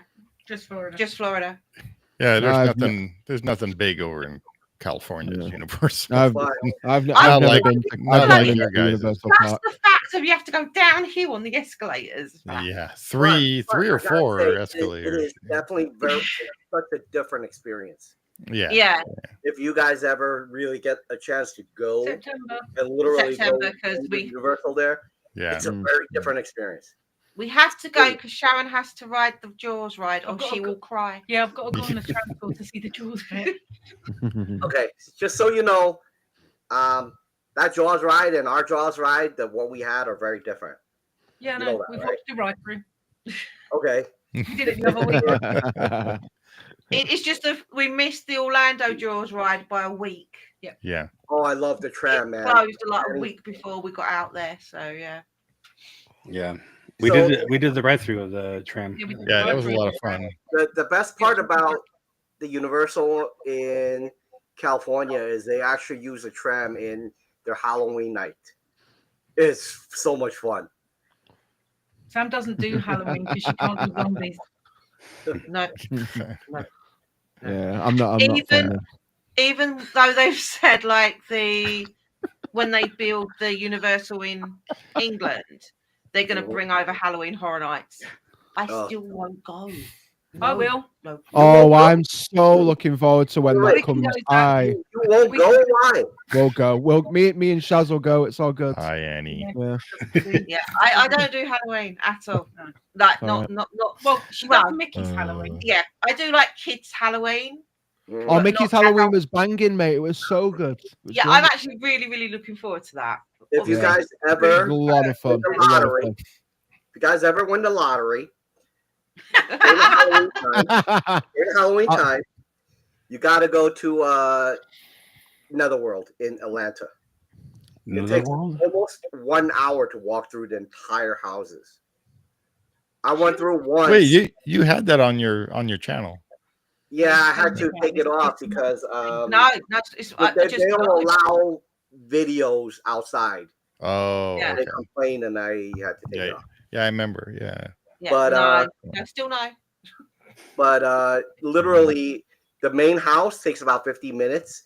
S2: Just Florida.
S5: Just Florida.
S4: Yeah, there's nothing big over in California Universal.
S1: I've never been to Universal
S5: That's the fact of you have to go downhill on the escalators.
S4: Yeah, three or four escalators.
S8: It is definitely such a different experience.
S4: Yeah.
S8: If you guys ever really get a chance to go
S2: September.
S8: and literally
S5: September,
S8: go
S5: because
S8: to Universal there, it's a very different experience.
S5: We have to go because Sharon has to ride the Jaws ride or she will cry.
S2: Yeah, I've got to go on the transport to see the Jaws bit.
S8: Okay, just so you know, that Jaws ride and our Jaws ride, what we had are very different.
S2: Yeah,
S8: You
S2: no,
S8: know that,
S2: we've
S8: right?
S2: watched the ride through.
S8: Okay.
S2: We did it the other week.
S5: It's just we missed the Orlando Jaws ride by a week.
S4: Yeah.
S8: Oh, I love the tram, man.
S5: Closed a week before we got out there, so yeah.
S3: Yeah. We did the ride through of the tram.
S4: Yeah, that was a lot of fun.
S8: The best part about the Universal in California is they actually use a tram in their Halloween night. It's so much fun.
S2: Sam doesn't do Halloween because she can't do zombies.
S5: No.
S1: Yeah, I'm not.
S5: Even though they've said when they build the Universal in England, they're going to bring over Halloween Horror Nights. I still won't go. No,
S2: I will.
S5: No.
S1: Oh, I'm so looking forward to when that comes.
S8: You won't go? Why?
S1: We'll go. Me and Shazz will go. It's all good.
S4: Hi, Annie.
S5: Yeah, I don't do Halloween at all. Like not.
S2: Well, she does Mickey's Halloween.
S5: Yeah, I do like kids Halloween.
S1: Oh, Mickey's Halloween was banging, mate. It was so good.
S5: Yeah, I'm actually really, really looking forward to that.
S8: If you guys ever
S1: a lot of fun.
S8: If you guys ever win the lottery, in Halloween time, you got to go to Netherworld in Atlanta. It takes almost 1 hour to walk through the entire houses. I went through once.
S4: Wait, you had that on your channel?
S8: Yeah, I had to take it off because
S5: it's,
S8: they don't allow videos outside.
S4: Oh,
S5: Yeah.
S8: They
S4: okay.
S8: complained, and I had to take it off.
S4: Yeah, I remember. Yeah.
S5: But still no.
S8: But literally, the main house takes about 50 minutes,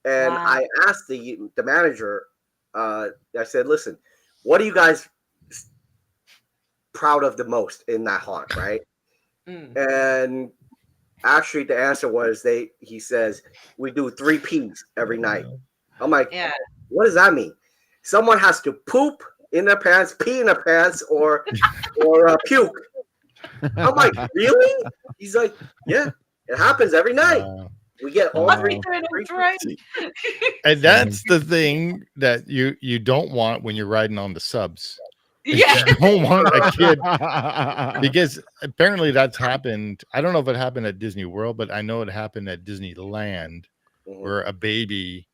S8: and
S5: Wow.
S8: I asked the manager. I said, "Listen, what are you guys proud of the most in that haunt, right?" And actually, the answer was he says, "We do 3 P's every night." I'm like,
S5: Yeah.
S8: What does that mean? Someone has to poop in their pants, pee in their pants, or puke. I'm like, really? He's like, yeah, it happens every night. We get all three.
S4: And that's the thing that you don't want when you're riding on the subs.
S5: Yeah.
S4: You don't want a kid, because apparently that's happened. I don't know if it happened at Disney World, but I know it happened at Disneyland, where a baby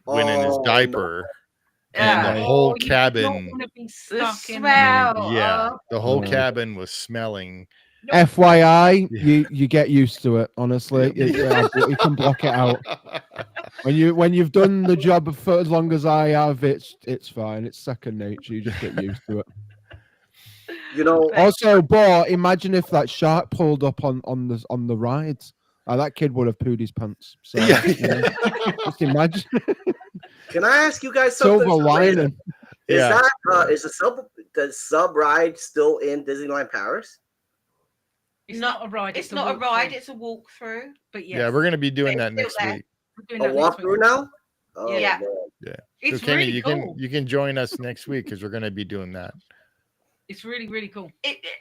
S4: went in his diaper. And the whole cabin,
S5: The smell.
S4: the whole cabin was smelling.
S1: FYI, you get used to it. Honestly, you can block it out. When you've done the job for as long as I have, it's fine. It's second nature. You just get used to it. Also, but imagine if that shark pulled up on the rides. That kid would have pooed his pants. So just imagine.
S8: Can I ask you guys something?
S1: Silver lining.
S8: Is the sub ride still in Disneyland Paris?
S2: It's not a ride.
S5: It's not a ride. It's a walkthrough.
S2: But
S4: yeah, we're gonna be doing that next week.
S8: A walkthrough now? Oh,
S5: yeah.
S8: Man.
S2: It's
S4: so Kenny,
S2: really cool.
S4: you can join us next week because we're gonna be doing that.
S2: It's really, really cool.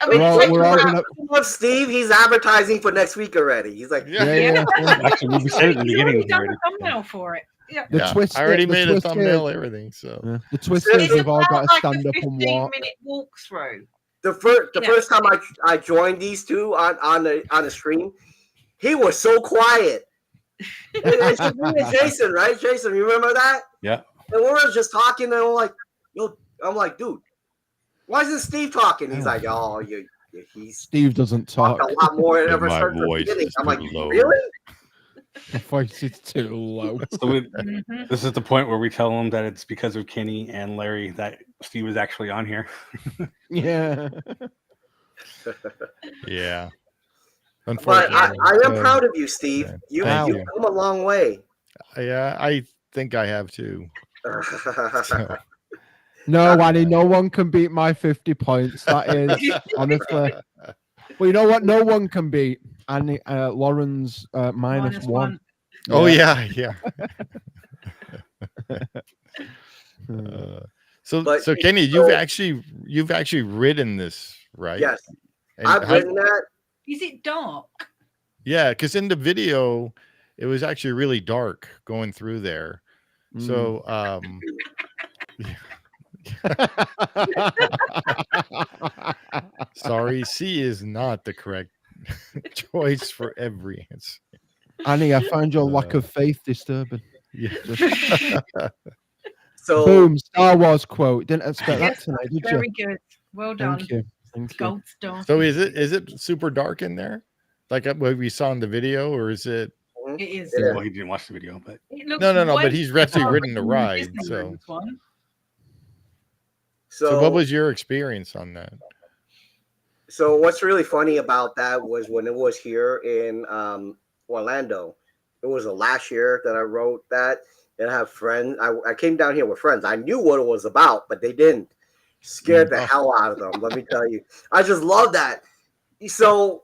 S8: We're all gonna... Steve, he's advertising for next week already. He's like,
S3: Actually, we said it in the beginning.
S2: We've done a thumbnail for it. Yeah.
S4: I already made a thumbnail, everything. So
S1: the twist is we've all got to stand up and walk.
S5: 15-minute walkthrough.
S8: The first time I joined these two on the stream, he was so quiet. It's just me and Jason, right? Jason, you remember that?
S3: Yeah.
S8: And we were just talking, and I'm like, dude, why isn't Steve talking? He's like, oh,
S1: Steve doesn't talk
S8: a lot more than ever.
S4: My voice is
S8: I'm like,
S4: low.
S8: really?
S1: My voice is too low.
S3: So this is the point where we tell them that it's because of Kenny and Larry that Steve is actually on here.
S1: Yeah.
S4: Yeah.
S8: But I am proud of you, Steve. You've come a long way.
S4: Yeah, I think I have too. So.
S1: No, Annie, no one can beat my 50 points. That is, honestly. Well, you know what? No one can beat Annie, Lauren's minus one.
S4: Oh, yeah. So Kenny, you've actually ridden this, right?
S8: Yes.
S4: And
S8: I've ridden that.
S2: Is it dark?
S4: Yeah, because in the video, it was actually really dark going through there. So, sorry, C is not the correct choice for every answer.
S1: Annie, I find your lack of faith disturbing.
S4: Yeah.
S8: So
S1: boom, Star Wars quote. Didn't expect that tonight, did you?
S2: Very good. Well done.
S1: Thank you.
S2: Gold star.
S4: So is it super dark in there, like what we saw in the video, or is it?
S2: It is.
S3: Well, he didn't watch the video, but
S4: No. But he's actually ridden the ride. So what was your experience on that?
S8: So what's really funny about that was when it was here in Orlando. It was the last year that I wrote that, and I have friends. I came down here with friends. I knew what it was about, but they didn't. Scared the hell out of them. Let me tell you. I just love that. So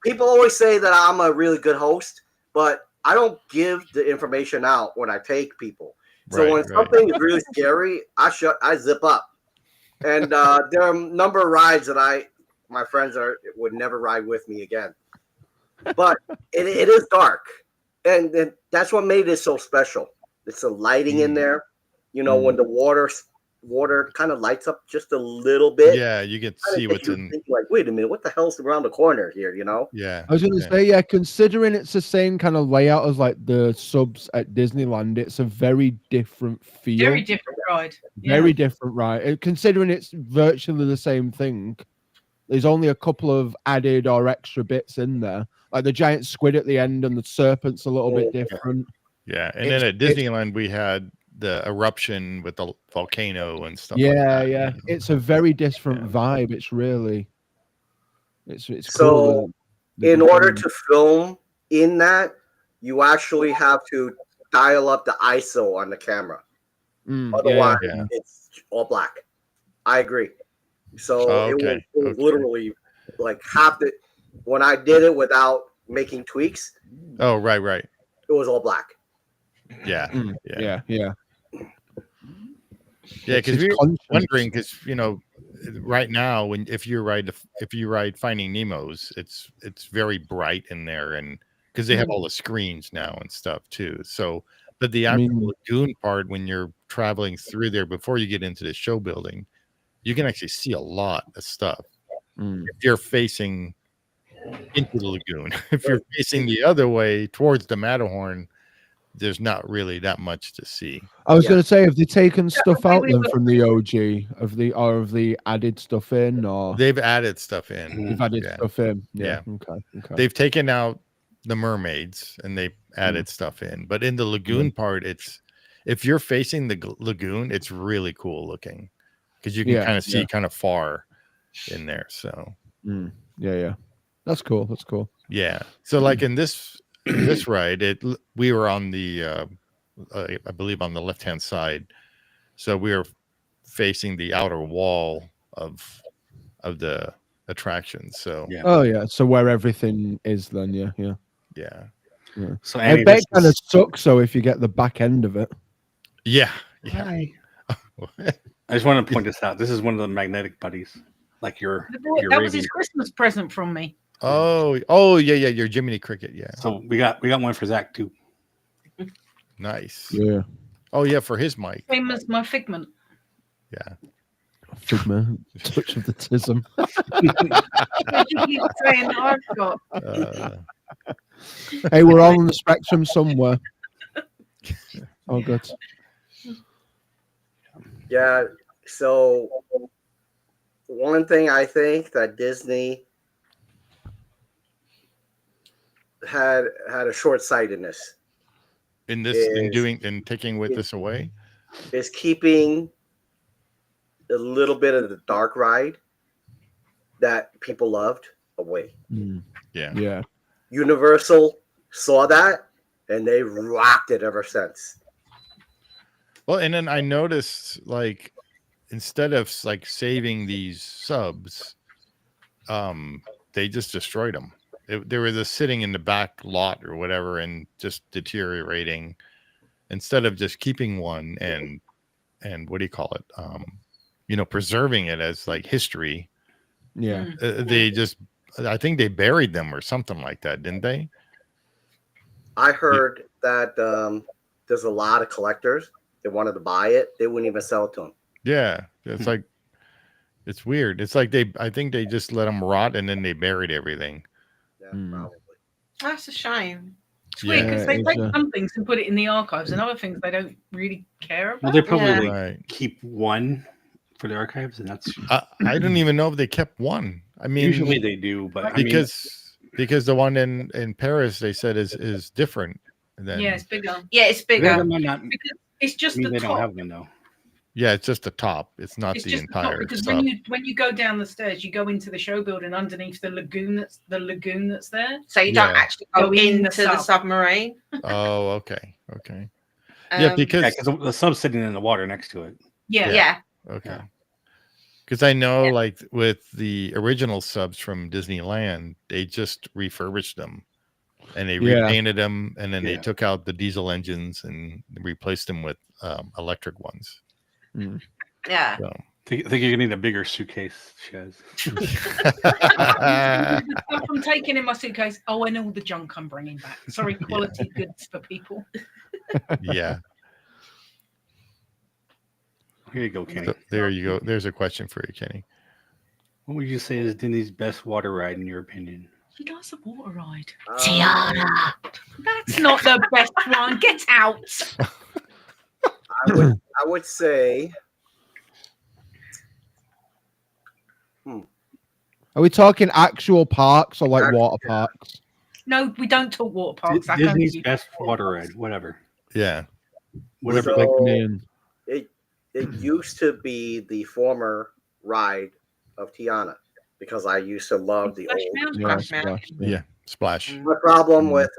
S8: people always say that I'm a really good host, but I don't give the information out when I take people. So when something is really scary, I zip up. And there are a number of rides that my friends would never ride with me again. But it is dark, and that's what made it so special. It's the lighting in there. When the water water kind of lights up just a little bit.
S4: Yeah, you can
S8: Kinda
S4: see
S8: gets
S4: what's
S8: you
S4: in.
S8: thinking, like, wait a minute, what the hell's around the corner here? You know?
S4: Yeah,
S1: I was going to say, yeah, considering it's the same kind of layout as like the subs at Disneyland, it's a very different feel.
S2: Very different ride.
S1: Very different, right? Considering it's virtually the same thing, there's only a couple of added or extra bits in there, like the giant squid at the end and the serpent's a little bit different.
S4: Yeah, and then at Disneyland we had the eruption with the volcano and stuff.
S1: Yeah,
S4: like that.
S1: yeah, it's a very different vibe. It's really, it's
S8: So,
S1: cool.
S8: in order to film in that, you actually have to dial up the ISO on the camera. Otherwise, it's all black. I agree. So it was literally like half the. When I did it without making tweaks,
S4: Oh, right.
S8: it was all black.
S4: Yeah,
S1: yeah.
S4: Because we were wondering, because right now when if you ride Finding Nemo's, it's very bright in there, and because they have all the screens now and stuff too. So, but the actual lagoon part, when you're traveling through there before you get into the show building, you can actually see a lot of stuff. If you're facing into the lagoon, if you're facing the other way towards the Matterhorn, there's not really that much to see.
S1: I was going to say, have they taken stuff out then from the OG of the added stuff in, or
S4: they've added stuff in?
S1: They've added stuff in. Yeah. Okay.
S4: They've taken out the mermaids and they added stuff in, but in the lagoon part, it's if you're facing the lagoon, it's really cool looking because you can kind of see kind of far in there. So
S1: yeah, that's cool.
S4: Yeah. So like in this ride, we were on the I believe on the left hand side, so we were facing the outer wall of the attraction. So
S1: so where everything is then, yeah.
S3: So
S1: I bet it kind of sucks though if you get the back end of it.
S4: Yeah.
S3: I just want to point this out. This is one of the magnetic buddies, like your
S2: that was his Christmas present from me.
S4: Oh yeah, your Jiminy Cricket, yeah.
S3: So we got one for Zack too.
S4: Nice.
S1: Yeah.
S4: Oh yeah, for his mic.
S2: Same as my Figment.
S4: Yeah.
S1: Figment, touch of the tism.
S2: You keep saying that I've got.
S1: Hey, we're all on the spectrum somewhere. Oh, good.
S8: Yeah. So one thing I think that Disney had a short-sightedness
S4: in this in taking this away
S8: is keeping a little bit of the dark ride that people loved away.
S4: Yeah.
S8: Universal saw that and they rocked it ever since.
S4: Well, and then I noticed, like, instead of like saving these subs, they just destroyed them. They were just sitting in the back lot or whatever and just deteriorating, instead of just keeping one and what do you call it? Preserving it as like history.
S1: Yeah.
S4: I think they buried them or something like that, didn't they?
S8: I heard that there's a lot of collectors that wanted to buy it. They wouldn't even sell it to them.
S4: Yeah. It's like, it's weird. It's like I think they just let them rot and then they buried everything.
S8: Yeah, probably.
S5: That's a shame.
S2: It's weird because they take some things and put it in the archives, and other things they don't really care about.
S3: Well, they probably keep one for the archives, and that's.
S4: I don't even know if they kept one. I mean,
S3: usually they do, but
S4: because the one in Paris they said is different.
S2: Yeah, it's bigger.
S5: Yeah, it's bigger.
S2: Because it's just the
S3: they
S2: top.
S3: don't have one though.
S4: Yeah, it's just the top. It's not
S2: It's
S4: the
S2: just
S4: entire.
S2: because
S4: sub.
S2: when you go down the stairs, you go into the show building underneath the lagoon that's there.
S5: So you don't actually go into the submarine.
S4: Oh, okay. Yeah, because
S3: the sub's sitting in the water next to it.
S5: Yeah.
S4: Okay. Because I know, like with the original subs from Disneyland, they just refurbished them, and they repainted them, and then they took out the diesel engines and replaced them with electric ones.
S5: Yeah.
S3: So. I think you're gonna need a bigger suitcase, Shazz.
S2: I'm taking in my suitcase. Oh, and all the junk I'm bringing back. Sorry, quality goods for people.
S4: Yeah.
S3: Here you go, Kenny.
S4: So there you go. There's a question for you, Kenny.
S3: What would you say is Disney's best water ride in your opinion?
S2: She likes a water ride.
S5: Tiana.
S2: That's not the best one. Get out.
S8: I would say.
S1: Are we talking actual parks or like water parks?
S2: No, we don't talk water parks. I
S3: Disney's
S2: don't
S3: best water ride, whatever.
S4: Yeah.
S3: Whatever.
S8: So,
S1: Man.
S8: it used to be the former ride of Tiana because I used to love the
S2: Splash
S8: old.
S2: Mountain.
S1: Yeah,
S5: Splash Mountain.
S4: Yeah. Splash.
S8: My problem
S1: Mm.
S8: with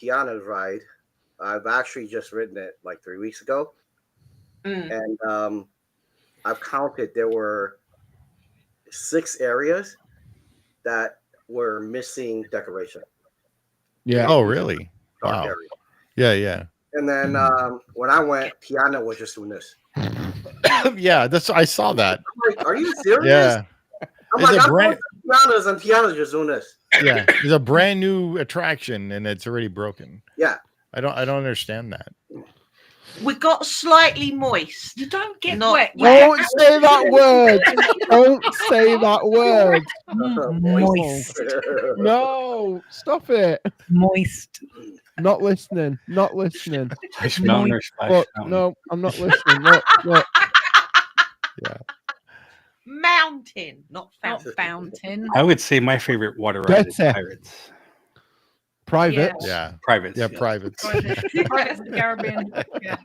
S8: Tiana's ride, I've actually just ridden it like 3 weeks ago, and I've counted there were 6 areas that were missing decoration.
S1: Yeah.
S4: Oh, really?
S8: Dark
S4: Wow.
S8: area.
S4: Yeah, yeah.
S8: And then when I went, Tiana was just doing this.
S4: Yeah, that's I saw that.
S8: I'm like, are you serious?
S4: Yeah.
S8: I'm
S4: It's
S8: like,
S4: a
S8: I'm
S4: brand-
S8: going to Tiana's and Tiana's just doing this.
S4: Yeah. It's a brand new attraction and it's already broken.
S8: Yeah.
S4: I don't understand that.
S5: We got slightly moist.
S2: You don't get
S5: Not
S2: wet.
S5: wet.
S1: Don't say that word. Don't say that word.
S2: Moist.
S1: No, stop it.
S2: Moist.
S1: Not listening. Not listening.
S3: Splash Mountain or Splash
S1: Look,
S3: Mountain?
S1: no, I'm not listening. Look.
S5: Mountain, not
S2: Not
S5: fountain.
S2: fountain.
S3: I would say my favorite water ride is
S1: Better.
S3: Pirates.
S1: Private.
S4: Yeah.
S3: Privates.
S4: Yeah,
S3: yes.
S4: privates.
S2: Pirates of the Caribbean. Yeah.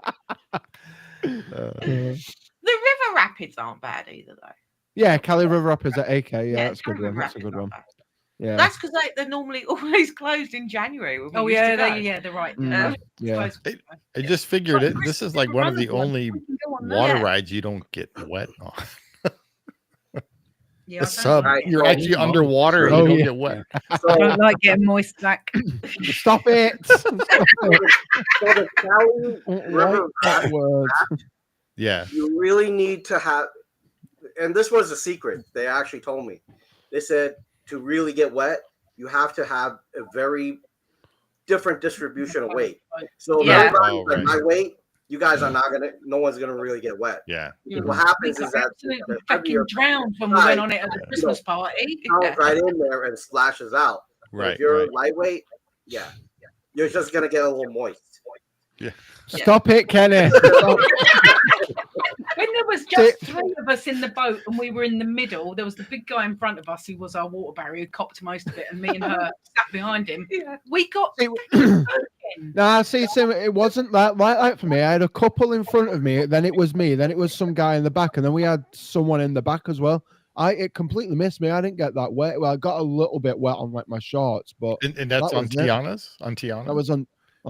S5: The river rapids aren't bad either, though.
S1: Yeah, Cali River Rapids at AK. Yeah, that's a
S5: Cali
S1: good one.
S5: River
S1: That's a
S5: Rapids
S1: good
S5: aren't
S1: one.
S5: bad.
S1: Yeah.
S5: That's because they're normally always closed in January. when we
S2: Oh
S5: used
S2: yeah,
S5: to go.
S2: they're right.
S1: Mm, yeah.
S4: I just figured it. This is like one of the only
S2: We can go on
S4: water
S5: Yeah.
S4: rides you don't get wet on.
S2: Yeah,
S4: The
S2: I
S4: sub,
S8: Right.
S4: you're actually underwater and
S1: Oh,
S4: you don't
S1: yeah.
S4: get wet.
S2: don't
S8: So,
S2: like getting moist, Zach.
S1: Stop it. Stop it.
S8: so the Cali
S1: Don't
S8: River
S1: like that word.
S4: Yeah.
S8: you really need to have, and this was a secret. They actually told me. They said to really get wet, you have to have a very different distribution of weight. So if
S5: Yeah.
S8: everybody's
S4: Oh,
S8: like
S4: right.
S8: my weight, you guys are not gonna. No one's gonna really get wet.
S4: Yeah.
S8: What happens
S2: We
S8: is
S2: got
S8: that
S2: absolutely
S8: the
S2: fucking
S8: heavier
S2: drowned when we went on it at the
S4: Yeah.
S2: Christmas party.
S8: comes right in there and splashes out. But
S4: Right.
S8: if you're
S4: Right.
S8: lightweight, yeah, you're just gonna get a little moist.
S1: Stop it, Kenny. Stop.
S2: When there was just 3 of us in the boat and we were in the middle, there was the big guy in front of us who was our water barrier, who copped most of it, and me and her sat behind him.
S5: Yeah.
S2: We got
S1: Nah, see, it wasn't that like that for me. I had a couple in front of me, then it was me, then it was some guy in the back, and then we had someone in the back as well. It completely missed me. I didn't get that wet. Well, I got a little bit wet on like my shorts, but
S4: And that's
S1: That
S4: on
S1: was it.
S4: Tiana's? On Tiana?
S1: that was on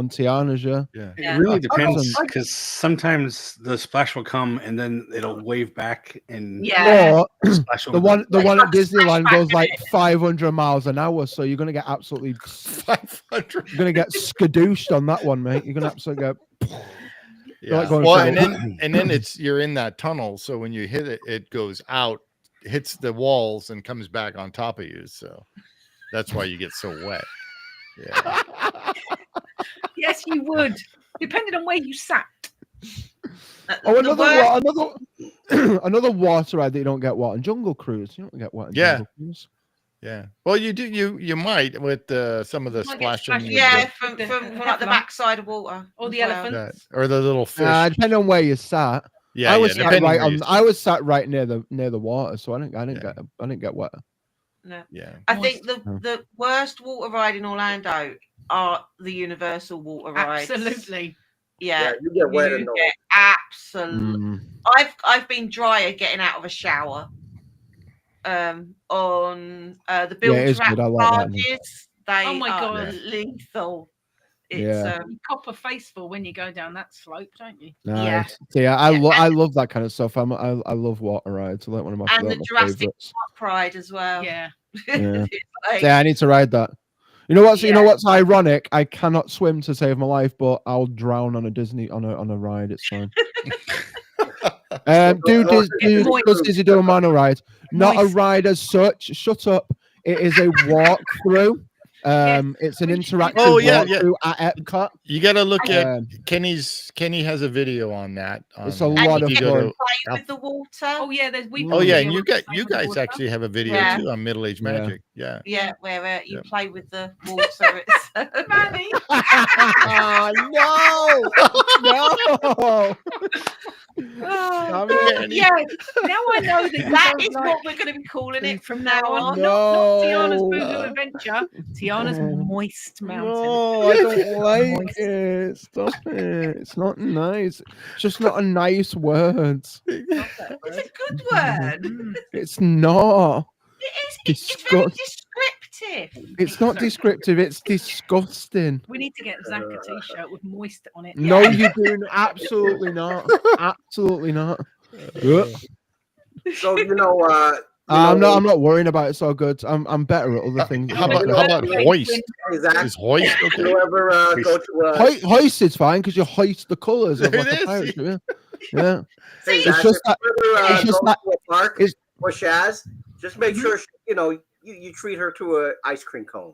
S1: Tiana's, yeah.
S4: yeah.
S3: It
S5: Yeah.
S3: really
S1: I-
S3: depends
S1: I-
S3: because sometimes the splash will come and then it'll wave back and
S5: Yeah.
S1: Or
S3: splash over
S1: the one
S5: Like
S1: at
S5: a
S1: Disneyland
S5: splashback
S1: goes like
S5: in it.
S1: 500 miles an hour, so you're gonna get absolutely
S4: 500.
S1: you're gonna get skadooshed on that one, mate. You're gonna absolutely get
S4: Yeah.
S1: like going
S4: Well,
S1: through
S4: and then it's you're in that tunnel, so when you hit it, it goes out, hits the walls, and comes back on top of you. So that's why you get so wet. Yeah.
S2: yes, you would, depending on where you sat.
S1: Oh,
S5: The worst-
S1: another water ride that you don't get wet on. Jungle Cruise. You don't get wet on
S4: Yeah.
S1: Jungle Cruise.
S4: Yeah. Well, you do. You might with some of the
S2: Might get
S4: splashing. with
S5: Yeah,
S4: the-
S5: from
S2: The
S5: like the
S2: headlamp.
S5: backside of water.
S2: Or the
S5: as well.
S2: elephant.
S4: that, or the little fish.
S1: Depending on where you sat.
S4: yeah.
S1: I was
S4: yeah,
S1: sat
S4: depending
S1: right
S4: where you
S1: on.
S4: sit.
S1: I was sat right near the water, so I didn't get wet.
S5: No.
S4: Yeah.
S5: I think
S1: Oh.
S5: the worst water ride in Orlando are the Universal water rides.
S2: Absolutely.
S5: Yeah.
S8: Yeah, you get wet
S5: You
S8: in those.
S5: get absolute.
S1: Mm.
S5: I've been drier getting out of a shower. On the build
S1: it is
S5: trap
S1: good. I like that.
S5: barges, they
S2: Oh my
S5: are
S2: God.
S5: lethal. It's
S1: Yeah.
S2: You cop a faceful when you go down that slope, don't you?
S1: Nice. So, yeah, I
S5: Yeah,
S1: love that kind of stuff. I love water rides. I like one of my,
S5: And
S1: they're
S5: the
S1: my
S5: Jurassic
S1: favorites.
S5: ride as well.
S2: Yeah.
S1: Yeah.
S5: It's like-
S1: Yeah, I need to ride that. You know what's
S5: Yeah.
S1: what's ironic? I cannot swim to save my life, but I'll drown on a Disney on a ride. It's fine. Does Disney do a mono ride? Not a
S2: Moist.
S1: ride as such. Shut up. It is a walk through. It's an interactive
S4: Oh, yeah, yeah.
S1: walkthrough at Epcot.
S4: You got to look at
S1: Um,
S4: Kenny has a video on that.
S1: It's
S4: on
S1: a
S4: there.
S1: lot
S4: If
S1: of
S4: you
S5: Get
S4: go
S1: fun.
S5: to play
S4: to-
S5: with the water.
S2: Oh yeah, we've
S4: Oh
S2: got
S4: yeah,
S2: a
S4: and
S2: video
S4: you
S2: of
S4: got
S2: playing
S4: you
S2: with the
S4: guys
S2: water.
S4: actually have a video
S5: Yeah.
S4: too on Middle Age
S1: Yeah.
S4: Magic. Yeah.
S5: Yeah, where you
S4: Yep.
S5: play with the water. It's
S2: Manny.
S1: Oh no!
S5: Oh,
S1: Damn it.
S2: Yeah, now I know that you
S5: that
S2: don't
S5: is
S2: like
S5: what we're going to be calling it from now on.
S2: not Tiana's Voodoo
S4: No.
S2: Adventure, Tiana's Moist Mountain.
S1: No, I don't like
S2: Moist.
S1: it. Stop it. It's not nice. It's just not a nice word.
S5: It's a good word.
S2: Mm.
S1: It's not.
S5: It is. It's very descriptive.
S1: It's not descriptive. It's disgusting.
S2: We need to get Zack a t-shirt with Moist on it.
S1: No, you do. Absolutely not. Absolutely not.
S8: So you know,
S1: I'm not worrying about it so good. I'm better at other things.
S4: How about hoist?
S8: Exactly.
S4: Is hoist
S8: You
S4: okay?
S8: ever go to
S1: Hoist is fine because you hoist the colours of like
S4: It
S1: a
S4: is.
S1: pirate ship, yeah.
S8: Hey,
S1: It's
S8: Zach,
S1: just
S8: if you ever,
S1: it's just
S8: go
S1: that-
S8: to a park
S1: it's-
S8: or Shazz, just make sure you treat her to a ice cream cone.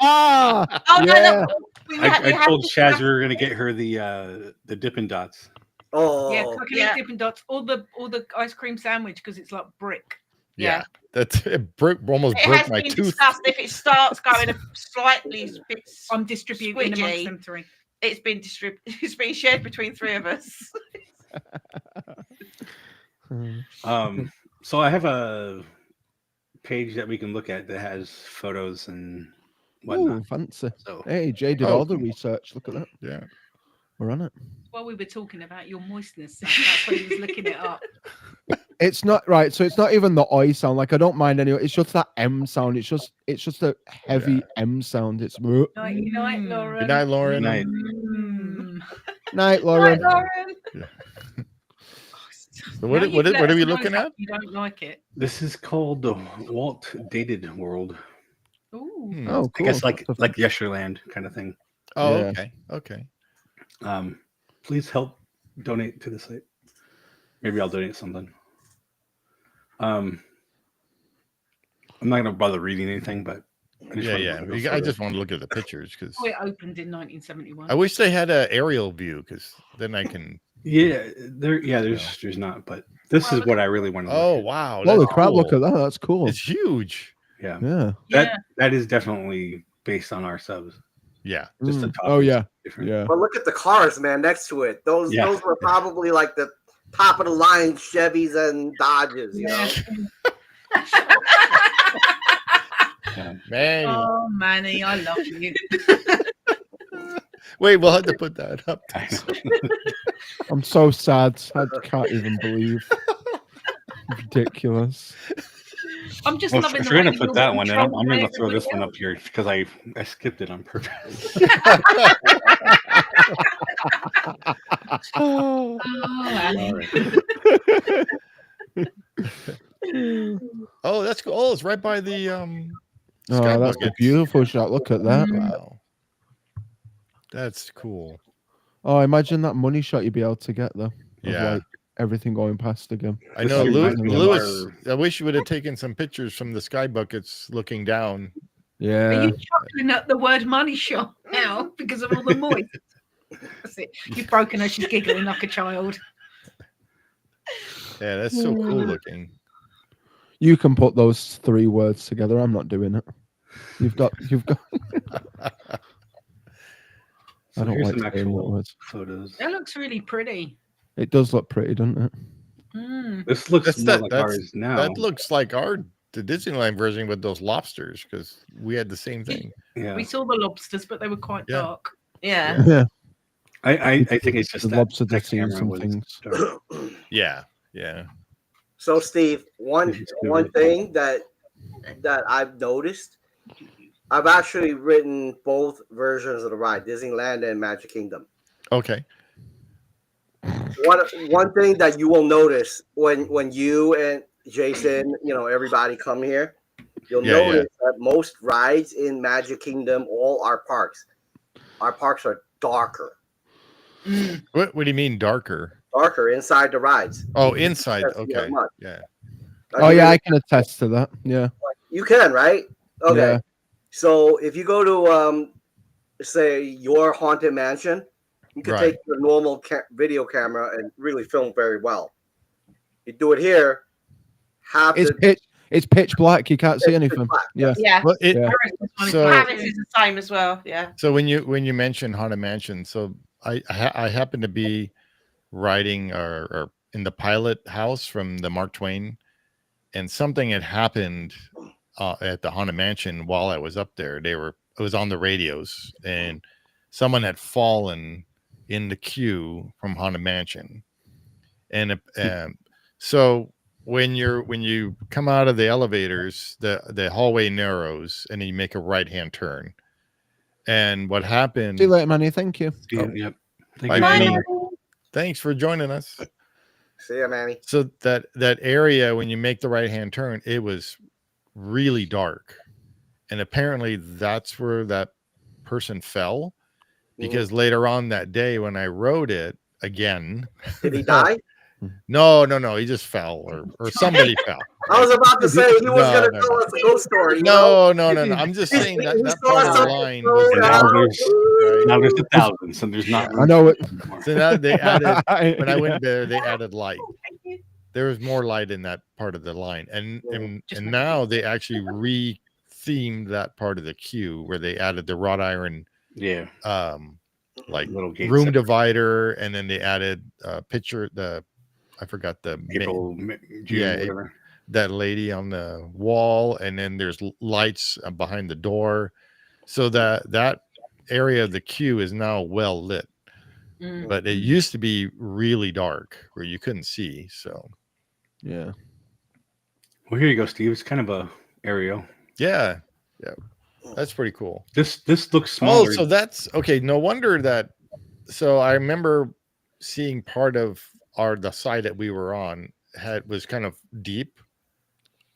S5: Oh,
S1: Yeah.
S3: I told Shazz we were gonna get her the Dippin' Dots.
S8: Oh,
S2: Yeah, coconut
S5: Yeah.
S2: Dippin' Dots, or the ice cream sandwich because it's like brick.
S4: Yeah, that's it. Almost
S5: It
S4: broke
S5: has
S4: my
S5: been
S4: tooth.
S5: discussed. If it starts going a slightly bit,
S2: I'm distributing
S5: Squidgy.
S2: amongst them three.
S5: it's been It's been shared between three of us.
S3: So I have a page that we can look at that has photos and whatnot.
S1: Ooh, fancy.
S3: So
S1: Hey, Jay did
S4: Oh.
S1: all the research. Look at that.
S4: Yeah.
S1: We're on it.
S2: While we were talking about your moistness, Zack, that's when he was looking it up.
S1: It's not right. So it's not even the I sound. Like I don't mind anyway. It's just that M sound. It's just a heavy M sound. It's
S2: Night, night, Lauren.
S4: Good night, Lauren.
S3: Good night.
S2: Mm.
S1: night, Lauren.
S2: Night, Lauren.
S4: So what
S2: Now
S4: what
S2: you've
S4: are
S2: let
S4: we
S2: us know
S4: looking
S2: that
S4: at?
S2: You don't like it.
S3: This is called the Walt Dated World.
S2: Ooh.
S1: Oh,
S3: I
S1: cool.
S3: guess like Yesterland kind of thing.
S4: Oh,
S1: Yeah.
S4: okay. Okay.
S3: Please help donate to the site. Maybe I'll donate something. I'm not gonna bother reading anything, but I just wanted to
S4: Yeah.
S3: look at the
S4: I
S3: photos.
S4: just want to look at the pictures because
S2: Oh, it opened in 1971.
S4: I wish they had an aerial view because then I can.
S3: There's not, but this is what I really want to look
S4: Oh
S3: at.
S4: wow!
S1: Holy
S4: that's
S1: crap! Look
S4: cool.
S1: at that. That's cool.
S4: It's huge.
S3: Yeah.
S1: Yeah.
S2: Yeah.
S3: That is definitely based on our subs.
S4: Yeah.
S3: Just the
S1: Mm.
S3: top
S1: Oh
S3: is
S1: yeah.
S3: different.
S1: Yeah.
S8: but look at the cars, man, next to it. Those
S3: Yeah.
S8: were probably like the top of the line Chevys and Dodges. You know,
S3: Yeah.
S4: Man.
S2: Oh, Manny, I love you.
S4: Wait, we'll have to put that up.
S3: I know.
S1: I'm so sad. I can't even believe. Ridiculous.
S2: I'm just
S3: Well,
S2: loving
S3: if
S2: the
S3: you're
S2: way
S3: gonna
S2: that
S3: put
S2: you're
S3: that one in, I'm
S2: controlling
S3: gonna throw this one
S2: everybody
S3: up here because I skipped it on purpose.
S1: Oh.
S2: else.
S4: Oh, that's cool. Oh, it's right by the
S1: Oh,
S4: sky
S1: that's a
S4: buckets.
S1: beautiful shot. Look at that.
S4: Wow. That's cool.
S1: Oh, imagine that money shot you'd be able to get though. Of,
S4: Yeah.
S1: like, everything going past again.
S4: I
S3: This
S4: know
S3: reminds me of
S4: Lewis. I wish you would have taken some pictures from the sky buckets looking down.
S2: Are
S1: Yeah.
S2: you chuckling at the word money shot now because of all the moist? That's it. You've broken her. She's giggling like a child.
S4: Yeah, that's so cool looking.
S1: You can put those three words together. I'm not doing it. You've got.
S3: So
S1: I don't
S3: here's
S1: like
S3: some
S1: saying that
S3: actual
S1: word.
S3: photos.
S2: That looks really pretty.
S1: It does look pretty, doesn't it?
S2: Mm.
S3: This looks
S4: That's
S3: more
S4: that-
S3: like
S4: that's-
S3: ours now.
S4: That looks like the Disneyland version with those lobsters because we had the same thing.
S3: Yeah.
S2: We saw the lobsters, but they were quite
S4: Yeah.
S2: dark.
S5: Yeah.
S1: Yeah.
S3: I think it's just
S1: The
S3: that,
S1: lobster
S3: that
S1: have seen
S3: camera
S1: some
S3: was
S1: things.
S3: dark.
S4: Yeah, yeah.
S8: so Steve, one thing that I've noticed, I've actually written both versions of the ride, Disneyland and Magic Kingdom.
S4: Okay.
S8: One thing that you will notice when you and Jason, everybody come here, you'll
S4: Yeah,
S8: notice that most rides in Magic Kingdom, all our parks are darker
S4: What do you mean darker?
S8: inside the rides.
S4: Oh, inside.
S8: Yes,
S4: Okay.
S8: much.
S4: Yeah.
S1: Oh yeah, I can attest to that. Yeah.
S8: You can, right? Okay.
S1: Yeah.
S8: So if you go to say your haunted mansion, you can
S4: Right.
S8: take your normal video camera and really film very well. You do it here,
S1: It's pitch black. You can't see
S8: It's
S1: anything.
S8: black,
S1: Yeah.
S5: Yeah.
S4: Well, it,
S1: Yeah.
S4: So-
S5: Paris is the same as well. Yeah.
S4: So when you mention haunted mansion, so I happen to be riding or in the pilot house from the Mark Twain, and something had happened at the haunted mansion while I was up there. It was on the radios, and someone had fallen in the queue from haunted mansion, and so when you come out of the elevators, the hallway narrows, and you make a right-hand turn. And what happened?
S1: See you later, Manny. Thank you.
S3: Yep. Thank
S4: Bye,
S3: you.
S4: Manny.
S5: Bye.
S4: Thanks for joining us.
S8: See ya, Manny.
S4: So that area, when you make the right-hand turn, it was really dark, and apparently that's where that person fell, because later on that day when I rode it again,
S8: Did he die?
S4: no, he just fell, or somebody fell.
S8: I was about to say he was
S4: No,
S8: going to
S4: no,
S8: tell
S4: no.
S8: us a ghost story. You know?
S4: No. I'm just saying that
S8: He saw
S4: part of the
S8: something
S4: line
S8: thrown
S4: was
S3: Now
S8: out.
S3: there's, now there's 1,000, so there's not.
S1: I know it.
S3: anymore.
S4: so now they added when I
S1: I
S4: went there, they added light.
S5: Thank you.
S4: There was more light in that part of the line, and
S2: Just
S4: now they actually re-themed that part of the queue where they added the wrought iron
S3: Yeah,
S4: like
S3: little gates.
S4: room divider, and then they added I forgot the
S3: April, June,
S4: yeah,
S3: whatever.
S4: that lady on the wall, and then there's lights behind the door, so that area of the queue is now well lit.
S2: Mm.
S4: But it used to be really dark where you couldn't see. So
S1: Yeah.
S3: Well, here you go, Steve. It's kind of a aerial.
S4: yeah, that's pretty cool.
S3: This looks smaller.
S4: Oh, so that's okay. No wonder that. So I remember seeing part of the side that we were on was kind of deep,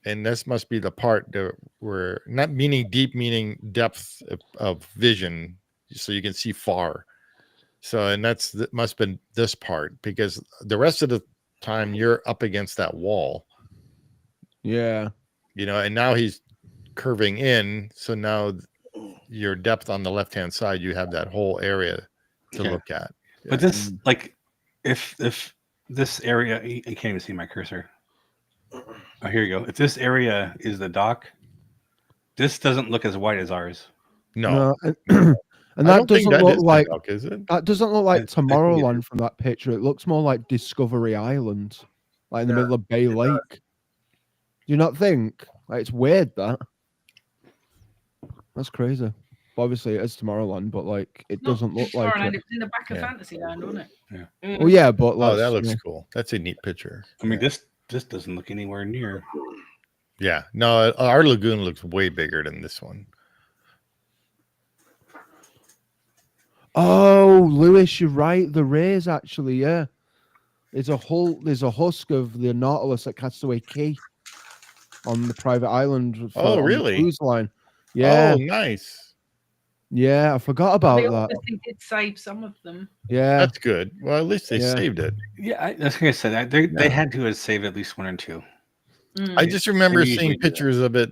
S4: and this must be the part that where, not meaning deep, meaning depth of vision, so you can see far. So, and that must have been this part, because the rest of the time you're up against that wall,
S1: Yeah.
S4: and now he's curving in. So now your depth on the left-hand side, you have that whole area to
S3: Yeah.
S4: look at.
S3: But this, like, if this area, you can't even see my cursor. Oh, here you go. If this area is the dock, this doesn't look as white as ours.
S4: No,
S1: And
S4: I
S1: that
S4: don't think
S1: doesn't
S4: that
S1: look
S4: is the
S1: like
S4: dock, is it?
S1: that doesn't look like
S3: I think it
S1: Tomorrowland
S3: is.
S1: from that picture. It looks more like Discovery Island, like in the
S8: Yeah,
S1: middle of Bay
S8: it does.
S1: Lake. Do you not think? Like, it's weird that. That's crazy. But obviously, it is Tomorrowland, but like it
S2: Not
S1: doesn't look like
S2: Tomorrowland,
S1: it.
S2: it was in the back of
S4: Yeah.
S2: Fantasyland, wasn't it?
S1: Well, yeah, but
S4: Oh, that
S1: let's,
S4: looks
S1: you know,
S4: cool. That's a neat picture.
S3: I mean, this doesn't look anywhere near.
S4: Yeah, no, our lagoon looks way bigger than this one.
S1: Oh, Lewis, you're right. The rays, actually, yeah. There's a husk of the Nautilus at Castaway Cay on the private island.
S4: Oh,
S1: on the
S4: really?
S1: cruise line. Yeah,
S4: Oh, nice.
S1: yeah. I forgot about
S2: They
S1: that.
S2: obviously did save some of them.
S1: Yeah,
S4: That's good. Well, at least they
S1: Yeah.
S4: saved it.
S3: Yeah, that's like I said. They had to have saved at least one or two.
S2: Mm.
S4: I just remember
S3: They usually
S4: seeing
S3: do that.
S4: pictures of it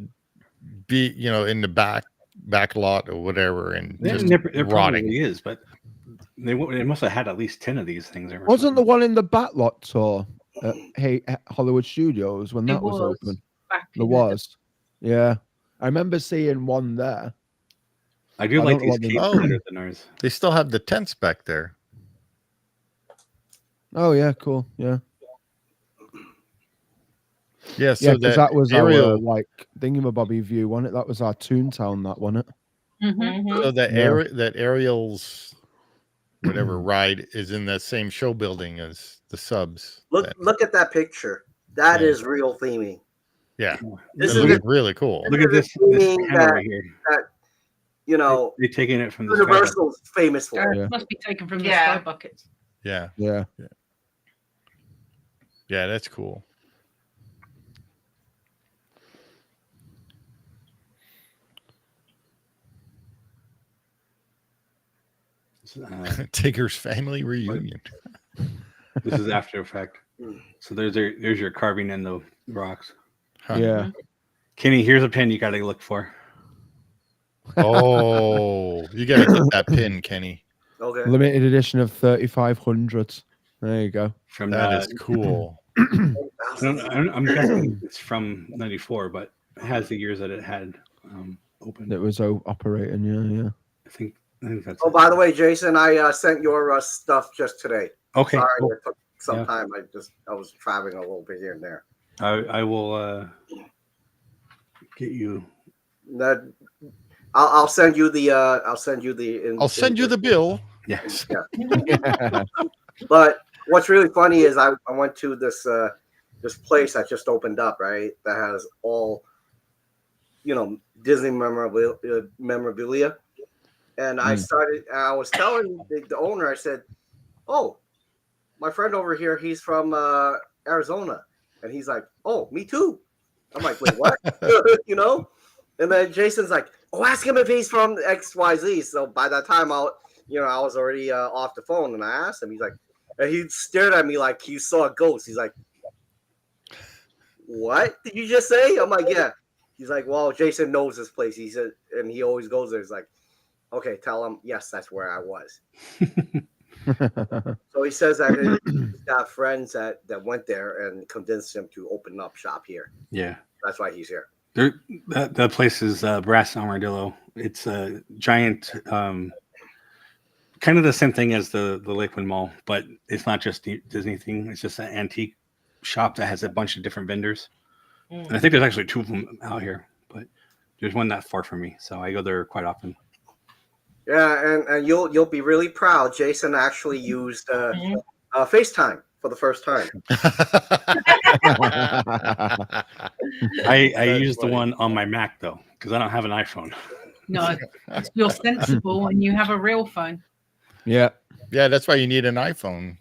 S4: in the back lot or whatever, and just
S3: There
S4: rotting.
S3: probably is, but they must have had at least 10 of these things. Or
S1: wasn't the
S3: something.
S1: one in the back lot tour at Hollywood Studios when
S2: It
S1: that was
S2: was.
S1: open?
S2: Back
S1: There
S2: in
S1: was. Yeah, I remember seeing one there.
S3: I do
S1: I
S3: like
S1: don't know
S3: these
S1: what they-
S3: capes
S4: Oh.
S3: better than ours.
S4: They still have the tents back there.
S1: Oh yeah, cool. Yeah,
S4: Yeah,
S1: yeah,
S4: so
S1: because that was our
S4: aerial,
S1: like thingamabobby view, wasn't it? That was our Toontown, that wasn't it?
S2: Mhm.
S4: so that
S1: Yeah.
S4: that Ariel's whatever ride is in that same show building as the subs.
S8: Look at that picture. That
S4: Yeah.
S8: is real theming.
S4: Yeah,
S8: This
S4: it
S8: is
S4: looks
S8: the
S4: really cool.
S3: Look at this
S8: theming
S3: panel
S8: that
S3: right here.
S8: you know
S3: They're taking it from the sky.
S8: Universal's famous for.
S1: Yeah.
S2: Must be taken from the
S5: Yeah.
S2: sky buckets.
S4: Yeah,
S1: Yeah.
S4: yeah, that's cool. Tigger's family reunion.
S3: This is After Effect. So there's your carving in the rocks.
S4: Huh.
S1: Yeah.
S3: Kenny, here's a pin you got to look for.
S4: Oh, you gotta get that pin, Kenny.
S8: Okay.
S1: Limited edition of 3500. There you go.
S3: From
S4: That is cool.
S3: I'm guessing it's from '94, but it has the years that it had open.
S1: It was operating. Yeah.
S3: I think that's.
S8: Oh, by the way, Jason, I sent your stuff just today.
S3: Okay.
S8: Sorry,
S3: Cool.
S8: it took some time. I was traveling a little bit here and there.
S3: I will get you.
S8: That I'll send you the
S4: I'll send you the bill.
S3: Yes.
S8: Yeah. But what's really funny is I went to this this place that just opened up, right? That has all Disney memorabilia. And I was telling the owner, I said, "Oh, my friend over here, he's from Arizona." And he's like, "Oh, me too." I'm like, "Wait, what?" And then Jason's like, "Oh, ask him if he's from XYZ." So by that time, I was already off the phone, and I asked him. He's like, and he stared at me like he saw a ghost. He's like, "What did you just say?" I'm like, "Yeah." He's like, "Well, Jason knows this place." He said, and he always goes there. He's like, "Okay, tell him, yes, that's where I was." So he says that he's got friends that went there and convinced him to open up shop here.
S3: Yeah.
S8: That's why he's here.
S3: That place is Brass Armadillo. It's a giant, kind of the same thing as the Lakeland Mall, but it's not just a Disney thing. It's just an antique shop that has a bunch of different vendors. And I think there's actually 2 of them out here, but there's one not far from me, so I go there quite often.
S8: Yeah, and you'll be really proud. Jason actually used FaceTime for the first time.
S3: I use the one on my Mac though, because I don't have an iPhone.
S2: No, you're sensible and you have a real phone.
S1: Yeah.
S4: Yeah, that's why you need an iPhone.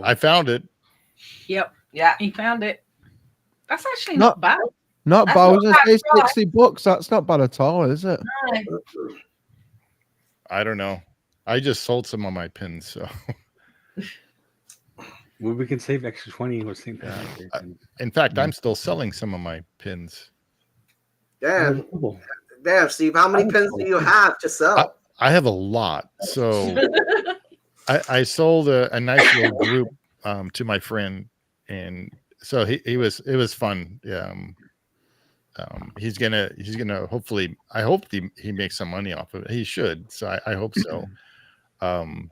S4: I found it.
S2: Yep.
S5: Yeah.
S2: He found it. That's actually not bad.
S1: Not
S2: That's
S1: bad. I was
S2: not
S1: gonna say
S2: bad.
S1: $60. That's not bad at all, is it?
S2: No.
S4: I don't know. I just sold some of my pins, so.
S3: Well, we can save extra 20 or St. Patrick's Day.
S4: In fact, I'm still selling some of my pins.
S8: Damn, Steve, how many pins do you have to sell?
S4: I have a lot. So I sold a nice little group to my friend, and so it was fun. He's gonna hopefully, I hope he makes some money off of it. He should. So I hope so. And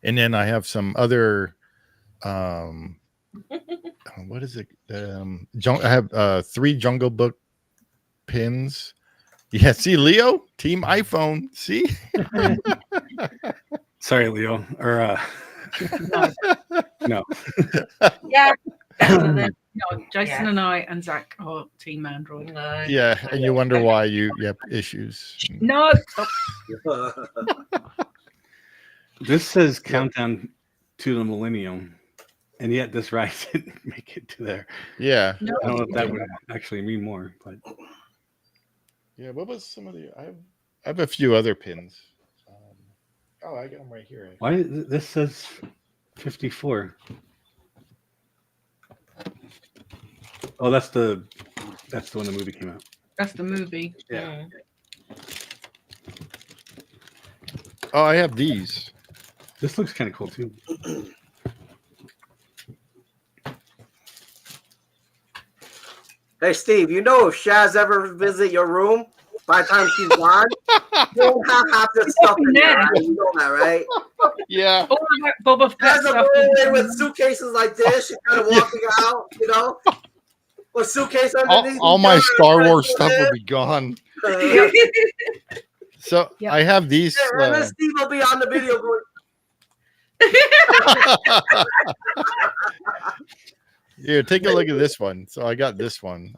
S4: then I have some other what is it? I have 3 Jungle Book pins. Yeah, see, Leo, Team iPhone. See?
S3: Sorry, Leo. Or no.
S5: Yeah. Definitely.
S2: No, Jason and I and Zack are Team Android.
S5: No.
S4: Yeah, and you wonder why you have issues.
S2: No.
S3: This says countdown to the millennium, and yet this ride didn't make it to there.
S4: Yeah.
S2: No.
S3: I don't know if that would actually mean more, but
S4: Yeah, what was some of the? I have a few other pins. I got them right here.
S3: why this says 54? Oh, that's the one the movie came out.
S2: That's the movie.
S3: Yeah.
S4: Oh, I have these.
S3: This looks kind of cool too.
S8: Hey, Steve, if Shazz ever visit your room, by the time she's gone, you don't have half this stuff in there. Right? You know that, right?
S4: Yeah.
S2: All that Boba Fett
S8: There's a
S2: stuff.
S8: boy with suitcases like this. She's kind of walking out, with suitcase underneath.
S4: All my Star Wars stuff will be gone. So
S2: Yeah.
S4: I have these.
S8: And then Steve will be on the video going,
S4: Here, take a look at this one. So I got this one.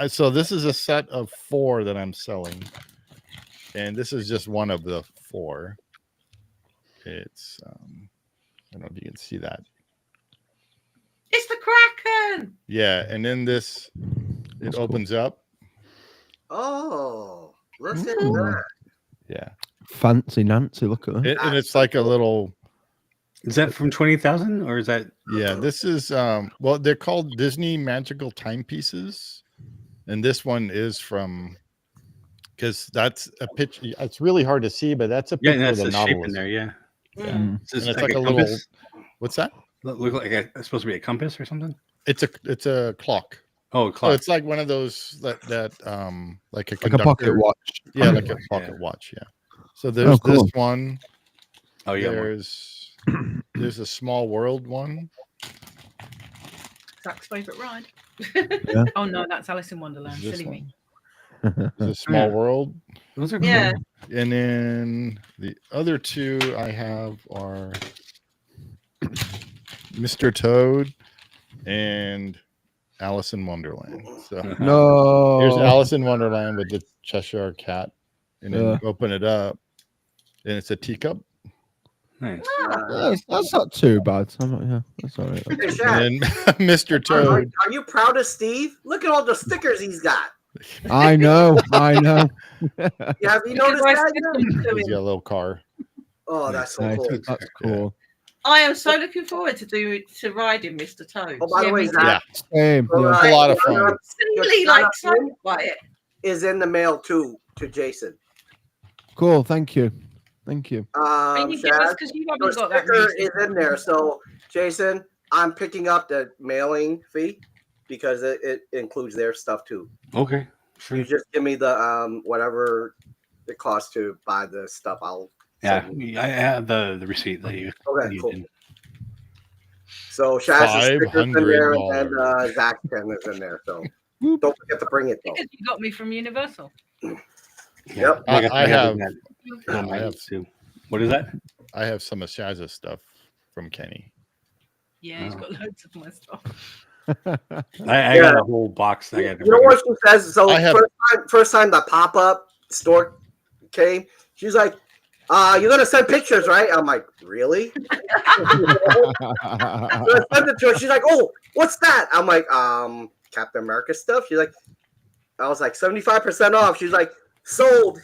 S4: So this is a set of 4 that I'm selling, and this is just one of the 4. It's I don't know if you can see that.
S5: It's the Kraken.
S4: Yeah, and then it opens up.
S8: oh, look at
S1: Ooh.
S8: that.
S4: Yeah,
S1: Fancy Nancy, look at that.
S4: and it's like a little
S3: Is that from 20,000 or is that?
S4: Yeah, this is well, they're called Disney Magical Timepieces, and this one is from because that's a pitch. It's really hard to see, but that's a
S3: Yeah,
S4: picture of
S3: that's
S4: the
S3: the shape in
S4: novelist.
S3: there. Yeah.
S1: Mm.
S3: It's
S4: And it's like a little.
S3: compass?
S4: What's that?
S3: Look like it's supposed to be a compass or something.
S4: It's a clock.
S3: Oh, a
S4: Oh,
S3: clock.
S4: it's like one of those that like a
S1: Like a pocket
S4: conductor.
S1: watch.
S4: Yeah, like a
S3: watch,
S4: pocket
S3: yeah.
S4: watch. Yeah. So there's
S1: cool.
S4: this one.
S3: Oh, yeah.
S4: There's a Small World one.
S2: Zack's favourite ride.
S1: Yeah.
S2: Oh no, that's Alice in Wonderland.
S4: This
S2: Silly me.
S4: There's a Small
S3: Yeah.
S4: World.
S3: Those are
S5: Yeah.
S4: And then the other two I have are Mr. Toad and Alice in Wonderland. So
S3: cool.
S1: No.
S4: here's Alice in Wonderland with the Cheshire Cat. And then
S1: Yeah.
S4: you open it up and it's a teacup.
S3: Nice.
S1: That's not too bad. Yeah, that's all right.
S8: Hey, Shaz,
S4: And then Mr.
S8: are,
S4: Toad.
S8: are you proud of Steve? Look at all the stickers he's got.
S1: I know.
S8: Yeah, have you noticed
S2: Because I
S8: that?
S2: sent them to
S4: He's
S2: him.
S4: got a little car.
S8: Oh, that's so
S1: Nice.
S8: cool.
S1: That's cool.
S5: I am so looking forward to riding Mr. Toad.
S8: Oh, by the
S2: Yeah,
S8: way,
S2: me too.
S8: Zach,
S1: Same.
S8: well,
S1: Yeah.
S4: It's a lot of fun.
S8: your
S5: Silly,
S8: sign
S5: like
S8: up
S5: excited
S8: link
S5: by it.
S8: is in the mail too to Jason.
S1: Cool. Thank you. Thank you.
S2: And you give us
S8: Shaz,
S2: because you
S8: your
S2: haven't got that.
S8: sticker
S2: recent.
S8: is in there. So, Jason, I'm picking up the mailing fee because it includes their stuff too.
S3: Okay. Sure.
S8: You just give me the whatever it costs to buy the stuff. I'll
S3: Yeah,
S8: send you.
S3: I have the receipt that you.
S8: Okay,
S3: you
S8: cool.
S3: did.
S8: So Shaz's sticker's in there, and
S4: $500.
S8: Zach's pen is in there. So don't forget to bring it though.
S2: Because you got me from Universal.
S8: Yep.
S4: I have
S3: that on my
S4: I have-
S3: list too. What is that?
S4: I have some of Shazz's stuff from Kenny.
S2: Yeah, he's
S3: Oh.
S2: got loads of my stuff.
S3: I got a whole box. I got.
S8: You know what she says? So
S4: I have-
S8: first time the pop-up store came, she's like, you're gonna send pictures, right? I'm like, really? So I sent it to her. She's like, oh, what's that? I'm like, Captain America stuff. She's like, I was like 75% off. She's like, sold.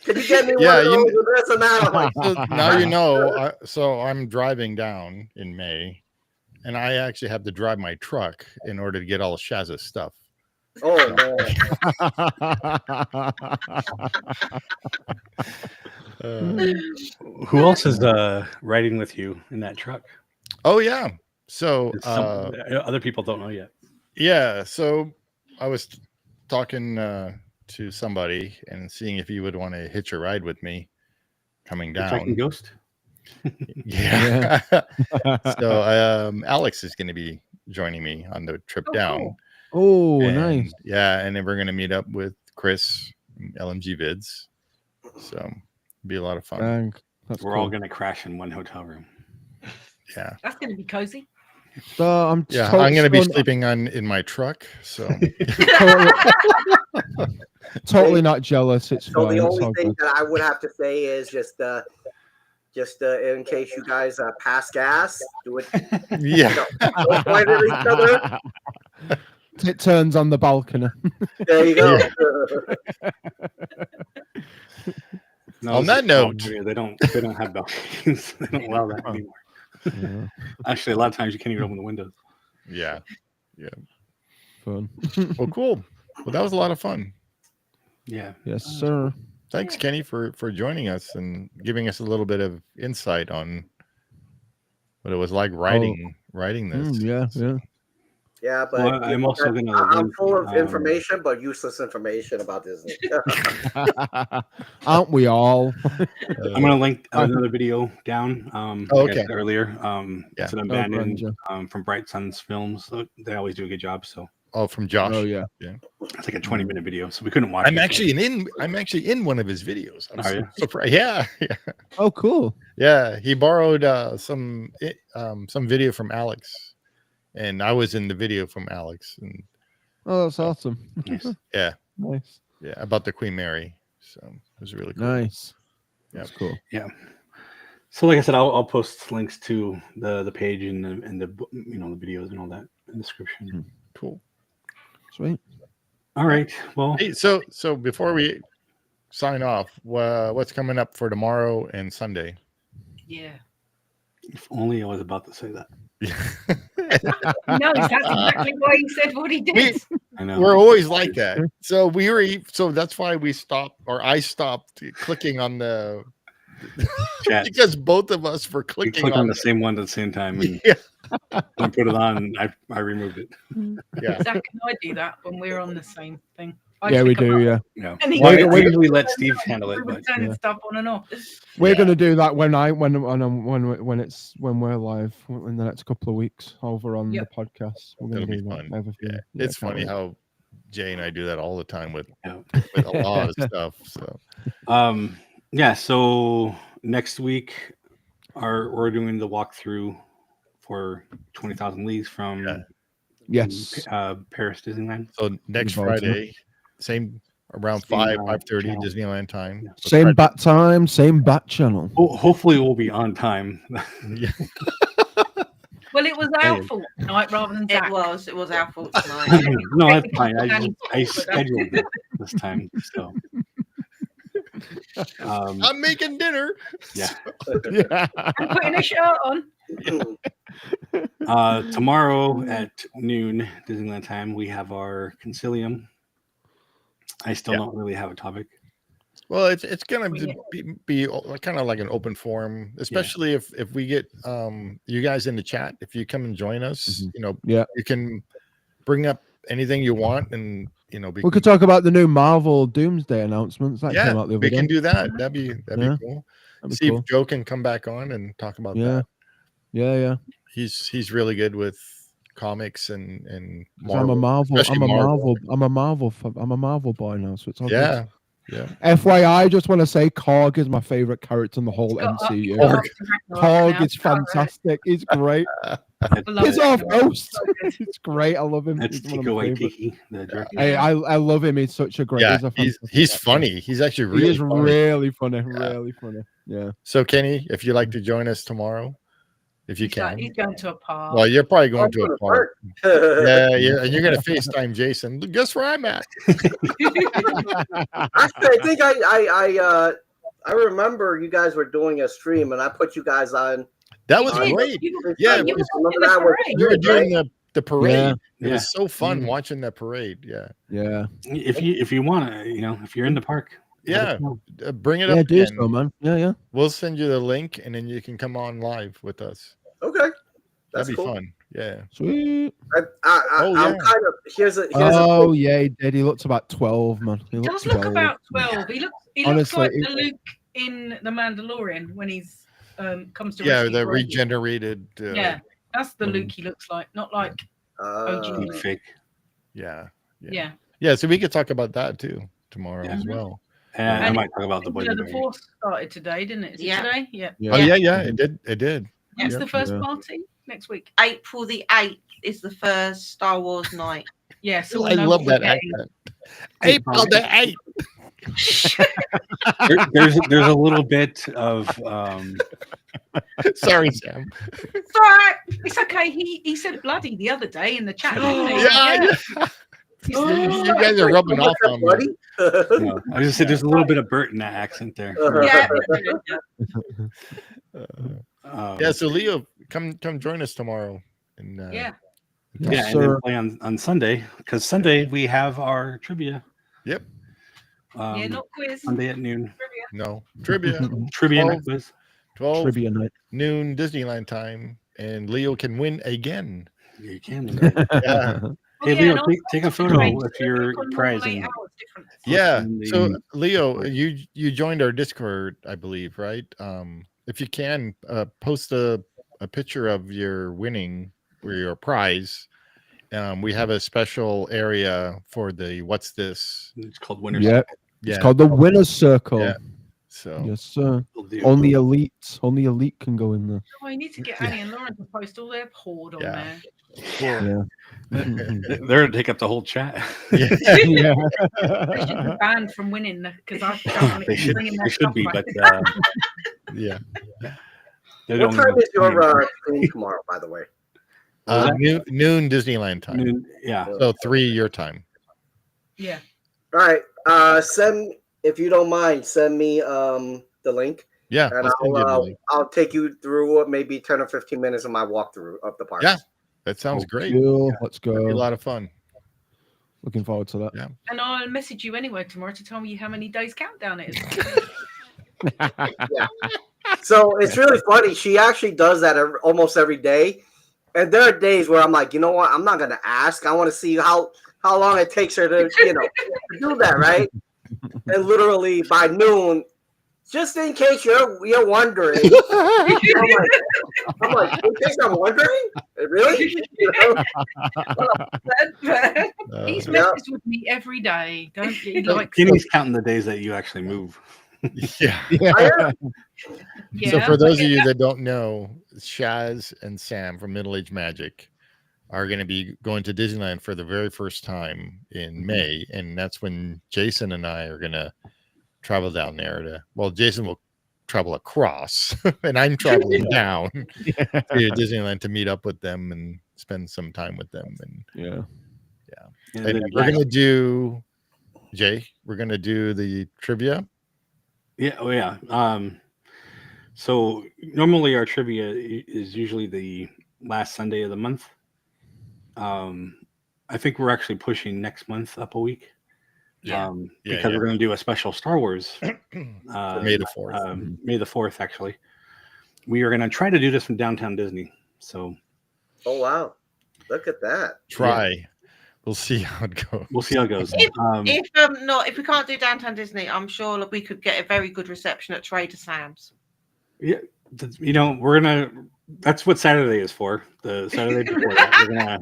S8: Can you get me
S4: Yeah,
S8: one of those with this and that? I'm like,
S4: So now you know. So I'm driving down in May, and I actually have to drive my truck in order to get all of Shaz's stuff.
S8: oh man.
S3: Who else is riding with you in that truck?
S4: Oh yeah. So
S3: Other people don't know yet.
S4: yeah. So I was talking to somebody and seeing if you would want to hitch a ride with me coming
S3: Hitchhiking
S4: down.
S3: Ghost.
S4: Yeah. So Alex is going to be joining me on the trip
S2: Oh,
S4: down.
S2: cool.
S1: Oh,
S4: And,
S1: nice.
S4: Yeah, and then we're going to meet up with Chris, LMG Vids. So it'll be a lot of fun.
S1: Dang. That's
S3: We're
S1: cool.
S3: all going to crash in one hotel room.
S4: Yeah.
S2: That's going to be cozy.
S1: So I'm
S4: Yeah,
S1: totally
S4: I'm going to be
S1: still
S4: sleeping in my truck. So
S1: totally not jealous. It's
S8: So
S1: fine.
S8: the
S1: It's
S8: only
S1: all
S8: thing
S1: good.
S8: that I would have to say is just in case you guys pass gas, do it.
S4: yeah.
S8: Don't point at each other.
S1: It turns on the balcony.
S8: There you go.
S3: No,
S4: On
S3: this
S4: that
S3: is
S4: note-
S3: California. They don't have balconies. They don't allow that anymore.
S1: Yeah,
S3: Actually, a lot of times you can't even open the windows.
S4: Yeah.
S1: fun.
S4: Well, cool. Well, that was a lot of fun.
S3: Yeah.
S1: Yes, sir.
S4: Thanks, Kenny, for joining us and giving us a little bit of insight on what it was like writing this.
S1: Yeah, yeah.
S8: Yeah, but
S3: Well, I'm also gonna
S8: I'm
S3: link,
S8: full of information, but useless information about Disney.
S1: Aren't we all?
S3: I'm gonna link another video down. Like I
S4: okay.
S3: said earlier. It's an abandoned
S1: Grandeur.
S3: from Bright Suns Films. So they always do a good job. So
S4: Oh, from Josh.
S1: Oh, yeah.
S3: it's like a 20-minute video. So we couldn't watch.
S4: I'm
S3: it.
S4: actually in one of his videos. I'm
S3: Are
S4: so
S3: you?
S4: surprised. Yeah.
S1: Oh, cool.
S4: Yeah. He borrowed some video from Alex, and I was in the video from Alex, and
S1: Oh, that's awesome.
S3: Nice.
S4: yeah,
S1: Nice.
S4: yeah, about the Queen Mary. So it was really cool.
S1: Nice.
S4: Yeah.
S1: That's cool.
S3: Yeah. So like I said, I'll post links to the page and the the videos and all that in the description.
S4: Cool.
S1: Sweet.
S3: All right. Well,
S4: Hey, so before we sign off, what's coming up for tomorrow and Sunday?
S2: Yeah.
S3: If only I was about to say that.
S2: No, that's exactly why he said what he did.
S3: I know.
S4: We're always like that. So so that's why we stopped, or I stopped clicking on the
S3: Chat.
S4: because both of us were
S3: We
S4: clicking
S3: clicked on the
S4: the-
S3: same one at the same time, and
S4: Yeah.
S3: I put it on. I removed it.
S4: Yeah.
S2: Zach and I do that when we're on the same thing. I
S1: Yeah, we
S2: click
S1: do.
S2: a
S1: Yeah,
S3: Yeah.
S2: And he
S3: Well,
S2: goes,
S3: I usually let Steve handle it, but
S2: turning
S1: Yeah.
S2: stuff on and off.
S1: we're
S4: Yeah.
S1: gonna do that when we're live in the next couple of weeks over on
S2: Yep.
S1: the podcast. We're gonna
S4: It'll be
S1: do that.
S4: fun.
S1: Everything.
S4: Yeah.
S1: Yeah,
S4: It's
S1: can't
S4: funny
S1: wait.
S4: how Jay and I do that all the time with
S3: Yeah.
S4: a lot of stuff. So
S3: yeah. So next week, we're doing the walkthrough for 20,000 Leagues from
S1: Yes.
S3: Paris Disneyland.
S4: so next
S1: Looking forward to it.
S4: Friday, same around
S3: Same,
S4: 5:30
S3: channel.
S4: Disneyland time.
S3: Yeah.
S4: So
S1: Same
S4: try to-
S1: bat time, same bat channel.
S3: Hopefully, we'll be on time.
S4: Yeah.
S2: Well, it was our fault tonight rather than Zach.
S5: It was our fault tonight.
S3: No, that's fine. I scheduled it this time. So
S4: I'm making dinner.
S3: yeah.
S1: Yeah.
S2: I'm putting a shirt on.
S3: Tomorrow at noon Disneyland time, we have our concilium. I still don't really have a topic.
S4: Well, it's gonna
S2: Yeah.
S4: be kind of like an open forum, especially if we get you guys in the chat. If you come and join us,
S1: Yeah.
S4: you can bring up anything you want, and
S1: We could talk about the new Marvel Doomsday announcements that
S4: yeah,
S1: came out the other
S4: we
S1: day.
S4: can do that. That'd be
S1: Yeah.
S4: cool.
S1: That'd be
S4: See
S1: cool.
S4: if Joe can come back on and talk about
S1: Yeah.
S4: that.
S1: Yeah.
S4: He's really good with comics and
S1: 'Cause I'm a Marvel.
S4: especially Marvel.
S1: I'm a Marvel boy now, so it's all
S4: Yeah,
S1: good.
S4: yeah.
S1: FYI, I just want to say Korg is my favorite character in the whole MCU. Korg is fantastic. He's great. He's off host. It's great. I love him.
S3: That's
S1: He's one of
S3: Taika
S1: my favorites.
S3: Waititi, the director.
S1: Hey, I love him. He's such a great.
S4: Yeah,
S1: he's a
S4: he's
S1: fantastic actor.
S4: funny. He's actually
S1: He
S4: really
S1: is
S4: funny.
S1: really funny. Really funny. Yeah.
S4: So Kenny, if you'd like to join us tomorrow, if you can.
S2: He's going to a park.
S4: Well, you're probably going to a park.
S8: Yeah.
S4: Yeah, and you're gonna FaceTime Jason. Guess where I'm at?
S8: Actually, I think I remember you guys were doing a stream, and I put you guys on.
S4: That was
S2: did.
S4: great.
S2: You-
S4: Yeah,
S2: you
S8: because
S2: were
S8: remember
S2: watching the
S8: that was
S2: parade.
S4: You were
S8: good,
S4: doing
S8: right?
S4: the parade.
S1: Yeah.
S4: It
S3: Yeah.
S4: was so fun
S1: Mhm.
S4: watching that parade. Yeah,
S1: Yeah.
S3: If you want to, if you're in the park, let
S4: yeah.
S3: us know.
S4: Bring it
S1: Yeah,
S4: up
S1: do
S4: again.
S1: so, man. Yeah.
S4: We'll send you the link, and then you can come on live with us.
S8: Okay, that's
S4: That'd be
S8: cool.
S4: fun. Yeah.
S1: Sweet.
S8: I'm
S4: Oh, yeah.
S8: kind of here's a
S1: Oh yeah, he did. He looks about 12, man. He
S2: He
S1: looks
S2: does look
S1: 12.
S2: about 12. He looks
S1: Honestly,
S2: like
S1: he-
S2: the Luke in The Mandalorian when he's comes to
S4: Yeah,
S2: rescue
S4: the
S2: Grogu.
S4: regenerated.
S2: Yeah, that's the
S1: Mhm.
S2: Luke he looks like, not like OG.
S3: Deep fake.
S4: Yeah.
S2: yeah.
S4: Yeah. So we could talk about that too tomorrow
S3: Yeah.
S4: as well.
S3: And I
S2: And
S3: might talk about the boys.
S2: The Force started today, didn't it? Is it
S5: Yeah.
S2: today? Yeah.
S1: Yeah.
S4: Oh yeah. It did. It did.
S2: It's
S4: Yeah.
S2: the first
S1: Yeah.
S2: party next week.
S5: April the 8th is the first Star Wars night.
S2: Yeah, so
S4: I love that accent. April the 8th.
S3: There's a little bit of
S4: Sorry, Sam.
S2: It's all right. It's okay. He said bloody the other day in the chat. Didn't he?
S4: Yeah. You guys are rubbing off on me.
S8: buddy.
S3: I was just saying there's a little bit of Bert in that accent there.
S5: Yeah.
S4: Yeah. So Leo, come join us tomorrow. And,
S2: Yeah.
S1: Yes,
S3: Yeah, and
S1: sir.
S3: then play on Sunday because Sunday we have our trivia.
S4: Yep.
S2: Yeah, not quiz.
S3: Sunday at noon.
S4: No trivia.
S3: Trivia
S4: 12.
S3: night quiz.
S4: 12
S1: Trivia night.
S4: noon Disneyland time, and Leo can win again.
S3: Yeah, you can.
S4: Yeah.
S3: Hey,
S2: yeah,
S3: Leo,
S2: and also
S3: take a
S2: it's
S3: photo
S2: great.
S3: with your
S2: It's on
S3: prize.
S2: normal 8
S3: And
S2: hours difference.
S4: Yeah.
S3: in
S4: So
S3: the-
S4: Leo, you joined our Discord, I believe, right? If you can post a picture of your winning or your prize. We have a special area for the what's this?
S3: It's called Winners.
S1: Yeah.
S4: Yeah.
S1: It's called the Winner's Circle.
S4: Yeah. So
S1: Yes, sir.
S3: Will do.
S1: Only elite can go in there.
S2: Oh, you need to get Annie and Lauren to post all their hoard on
S4: Yeah.
S2: there.
S1: Yeah.
S3: They're gonna take up the whole chat.
S1: yeah.
S2: They should be banned from winning because I don't want
S3: they
S2: it
S3: should.
S2: bringing their
S3: They should
S2: stuff
S3: be,
S2: back.
S3: but
S4: yeah.
S3: they
S8: What
S3: don't.
S8: time is your stream tomorrow, by the way?
S4: Noon Disneyland time.
S3: Noon, yeah.
S4: So 3 your time.
S2: Yeah.
S8: All right. If you don't mind, send me the link,
S4: Yeah,
S8: and
S4: I'll send you the link.
S8: I'll take you through maybe 10 or 15 minutes of my walkthrough of the parks.
S4: Yeah, that sounds great.
S1: Cool. Let's
S4: It'll be a
S1: go.
S4: lot of fun.
S1: Looking forward to that.
S4: Yeah.
S2: And I'll message you anyway tomorrow to tell me how many days countdown it is.
S8: Yeah. So it's really funny. She actually does that almost every day. And there are days where I'm like, you know what? I'm not going to ask. I want to see how long it takes her to, to do that, right? And literally by noon, just in case you're wondering, I'm like, in case I'm wondering, really?
S2: He's messes with me every day. Don't he? Like,
S3: Kenny's counting the days that you actually move.
S4: Yeah.
S2: yeah.
S4: So for those of you that don't know, Shazz and Sam from Middle Age Magic are going to be going to Disneyland for the very first time in May, and that's when Jason and I are going to travel down there Jason will travel across and I'm traveling down to Disneyland to meet up with them and spend some time with them. And and we're going to do, Jay, we're going to do the trivia.
S3: Yeah. Oh, yeah. So normally our trivia is usually the last Sunday of the month. I think we're actually pushing next month up a week. Because we're going to do a special Star Wars
S4: May the 4th.
S3: May the 4th, actually. We are going to try to do this from downtown Disney. So,
S8: oh wow, look at that!
S4: Try. We'll see how it goes.
S3: We'll see how it goes.
S5: If we can't do downtown Disney, I'm sure we could get a very good reception at Trader Sam's.
S3: Yeah, we're gonna. That's what Saturday is for. The Saturday before that, we're gonna.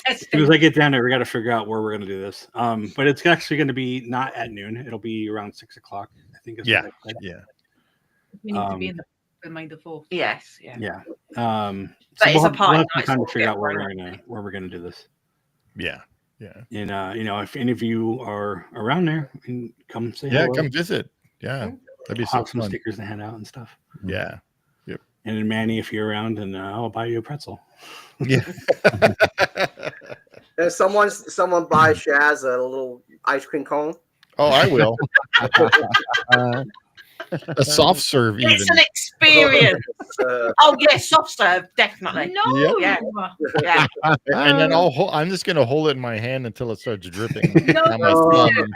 S3: As soon as I get down there, we got to figure out where we're gonna do this. But it's actually going to be not at noon. It'll be around 6 o'clock. I think. Is
S4: Yeah.
S2: We need to be in the May the 4th.
S5: Yes. Yeah.
S3: Yeah.
S5: But it's a party
S3: we'll have
S5: night,
S3: time
S5: so
S3: to figure out
S5: we'll
S3: where we're gonna do this.
S4: Yeah.
S3: And if any of you are around there, and come say
S4: Yeah,
S3: hello.
S4: come visit. Yeah, that'd be so
S3: Have some
S4: fun.
S3: stickers to hand out and stuff.
S4: Yeah.
S3: And then Manny, if you're around, and I'll buy you a pretzel.
S4: Yeah.
S8: And someone buy Shazz a little ice cream cone.
S4: Oh, I will. A soft serve, even.
S5: It's an experience. Oh yes, soft serve, definitely.
S2: No.
S5: Yeah. Yeah.
S4: And then I'm just gonna hold it in my hand until it starts dripping.
S2: No,
S4: on my thumb.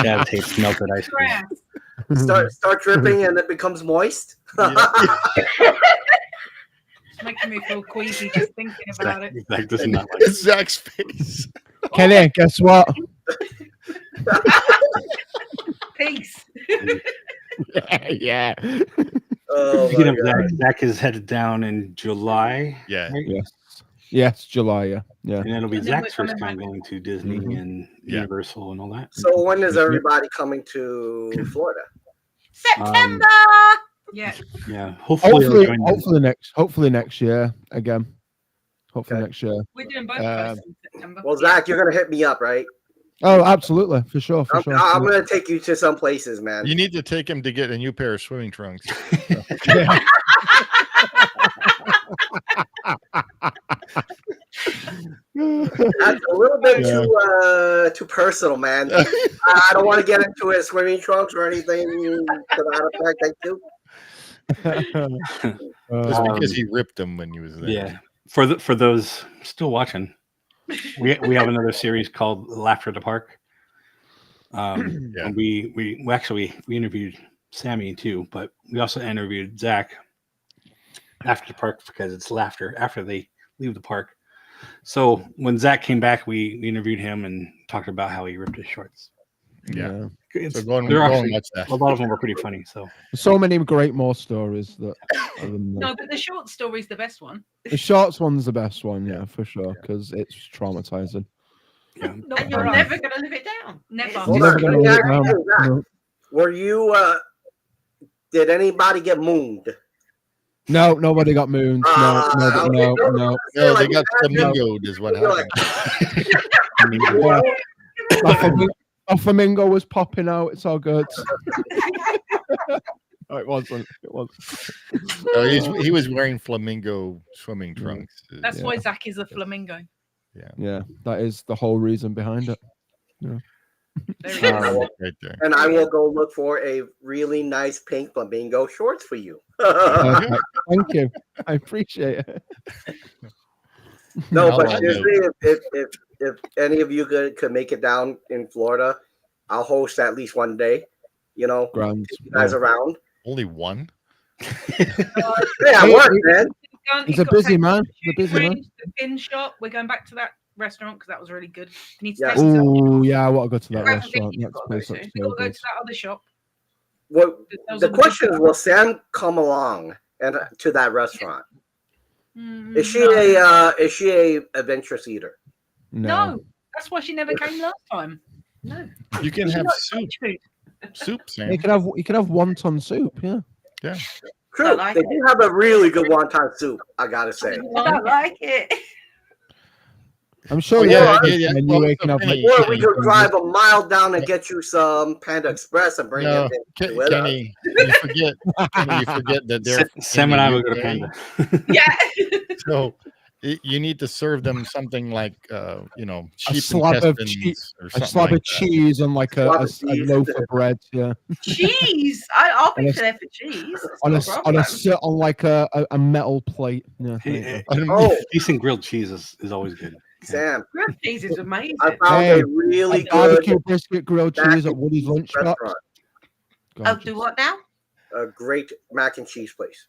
S3: Jazz hates melted ice cream.
S8: Start dripping and it becomes moist.
S2: It's making me feel queasy just thinking about it.
S3: Zach does not like
S4: It's Zach's face.
S1: Kenny, guess what?
S2: Peace.
S1: Yeah.
S8: Oh,
S3: Speaking
S8: my
S3: of
S8: God.
S3: Zach is headed down in July.
S4: Yeah.
S3: right?
S1: Yes, July. Yeah.
S3: And it'll be
S2: And then
S3: Zach's
S2: we're
S3: first
S2: coming
S3: time
S2: back.
S3: going to Disney and
S4: Yeah.
S3: Universal and all that.
S8: So when is everybody coming to Florida?
S5: September.
S2: Yeah.
S3: Yeah. Hopefully, I'll join them.
S1: Hopefully next year again. Hopefully
S8: Okay.
S1: next year.
S2: We're doing both coasts in September.
S8: Well, Zach, you're gonna hit me up, right?
S1: Oh, absolutely, for sure.
S8: I'm gonna take you to some places, man.
S4: You need to take him to get a new pair of swimming trunks.
S1: Yeah.
S8: That's a little bit too personal, man. I don't want to get into his swimming trunks or anything to that effect. Thank you.
S4: Just because he ripped them when he was there.
S3: Yeah. For those still watching, we have another series called Laughter at the Park. And we interviewed Sammy too, but we also interviewed Zach after the park because it's laughter after they leave the park. So when Zach came back, we interviewed him and talked about how he ripped his shorts.
S4: Yeah.
S3: It's,
S4: So go and
S3: actually-
S4: watch that.
S3: a lot of them were pretty funny.
S1: So many great more stories that.
S2: No, but the short story's the best one.
S1: The shorts one's the best one, yeah, for sure, because it's traumatizing.
S3: Yeah.
S2: Not
S5: And you're
S2: for us.
S5: never going to live it down.
S2: Never.
S8: Hold
S1: Never
S8: on,
S1: gonna
S8: let me
S1: live
S8: ask you,
S1: down.
S8: Zach,
S1: No.
S8: were you? Did anybody get mooned?
S1: No, nobody got mooned. No.
S4: No, they got flamingoed is what
S8: You're like,
S4: happened.
S1: A flamingo was popping out. It's all good. No, it wasn't. It was.
S4: No, he was wearing flamingo swimming trunks.
S2: That's why Zach is a flamingo.
S1: Yeah, that is the whole reason behind it.
S2: There he is.
S4: Right there.
S8: And I will go look for a really nice pink flamingo shorts for you.
S1: Perfect. Thank you. I appreciate it.
S8: No,
S4: I
S8: but
S4: love
S8: seriously, if any of you could make it down in Florida, I'll host at least one day. You know,
S1: Grand.
S8: you guys around.
S4: Only one?
S8: Yeah, I work, man.
S1: He's a busy man. He's a busy man.
S2: The pin shop. We're going back to that restaurant because that was really good. You need to
S8: Yeah.
S2: taste it.
S1: Oh yeah, I want to go to that
S5: Yeah.
S1: restaurant.
S5: You've
S1: That's
S5: got
S1: place
S5: to
S1: looks
S2: We
S1: so
S2: got to go
S1: good.
S2: to that other shop.
S8: What
S2: Those
S8: the
S2: are the big
S8: question is,
S2: ones.
S8: will Sam come along and to that restaurant? Is she
S2: No.
S8: a adventurous eater?
S2: No, that's why she never came last time. No,
S4: You can
S2: She
S4: have
S2: likes
S4: soup.
S2: food.
S4: Soup, Sam.
S1: You can have wonton soup. Yeah.
S8: True,
S5: Don't like
S8: they
S5: it.
S8: do have a really good wonton soup. I gotta say.
S5: I don't like it.
S1: I'm sure.
S8: Oh,
S1: yeah.
S8: yeah,
S1: And
S4: Well,
S1: you can have like.
S4: Kenny,
S8: Or we could drive a mile down and get you some Panda Express and bring
S4: No,
S8: it in with us.
S4: Kenny, you forget that they're
S3: Sam
S4: in
S3: and
S4: the
S3: I will go to
S4: UK.
S3: Panda.
S5: Yeah.
S4: So you need to serve them something like sheep
S1: slab of
S4: intestines or
S1: A
S4: something
S1: slab
S4: like
S1: of cheese and like
S8: Slab
S1: a
S8: of cheese.
S1: loaf of bread. Yeah.
S5: Cheese. I'll be
S1: And a-
S5: there for cheese. That's
S1: On
S5: not
S1: a
S5: problem.
S1: on like a metal plate. Yeah.
S3: Hey,
S1: there you
S3: hey,
S1: go.
S8: Oh,
S3: decent grilled cheese is always good.
S8: Sam,
S5: Grilled cheese is amazing.
S8: I found
S1: Hey,
S8: a really
S1: A
S8: good
S1: barbecue brisket grilled
S8: mac
S1: cheese at
S8: and
S1: Woody's
S8: cheese
S1: lunch shop.
S8: restaurant.
S5: Oh, do what now?
S8: A great mac and cheese place.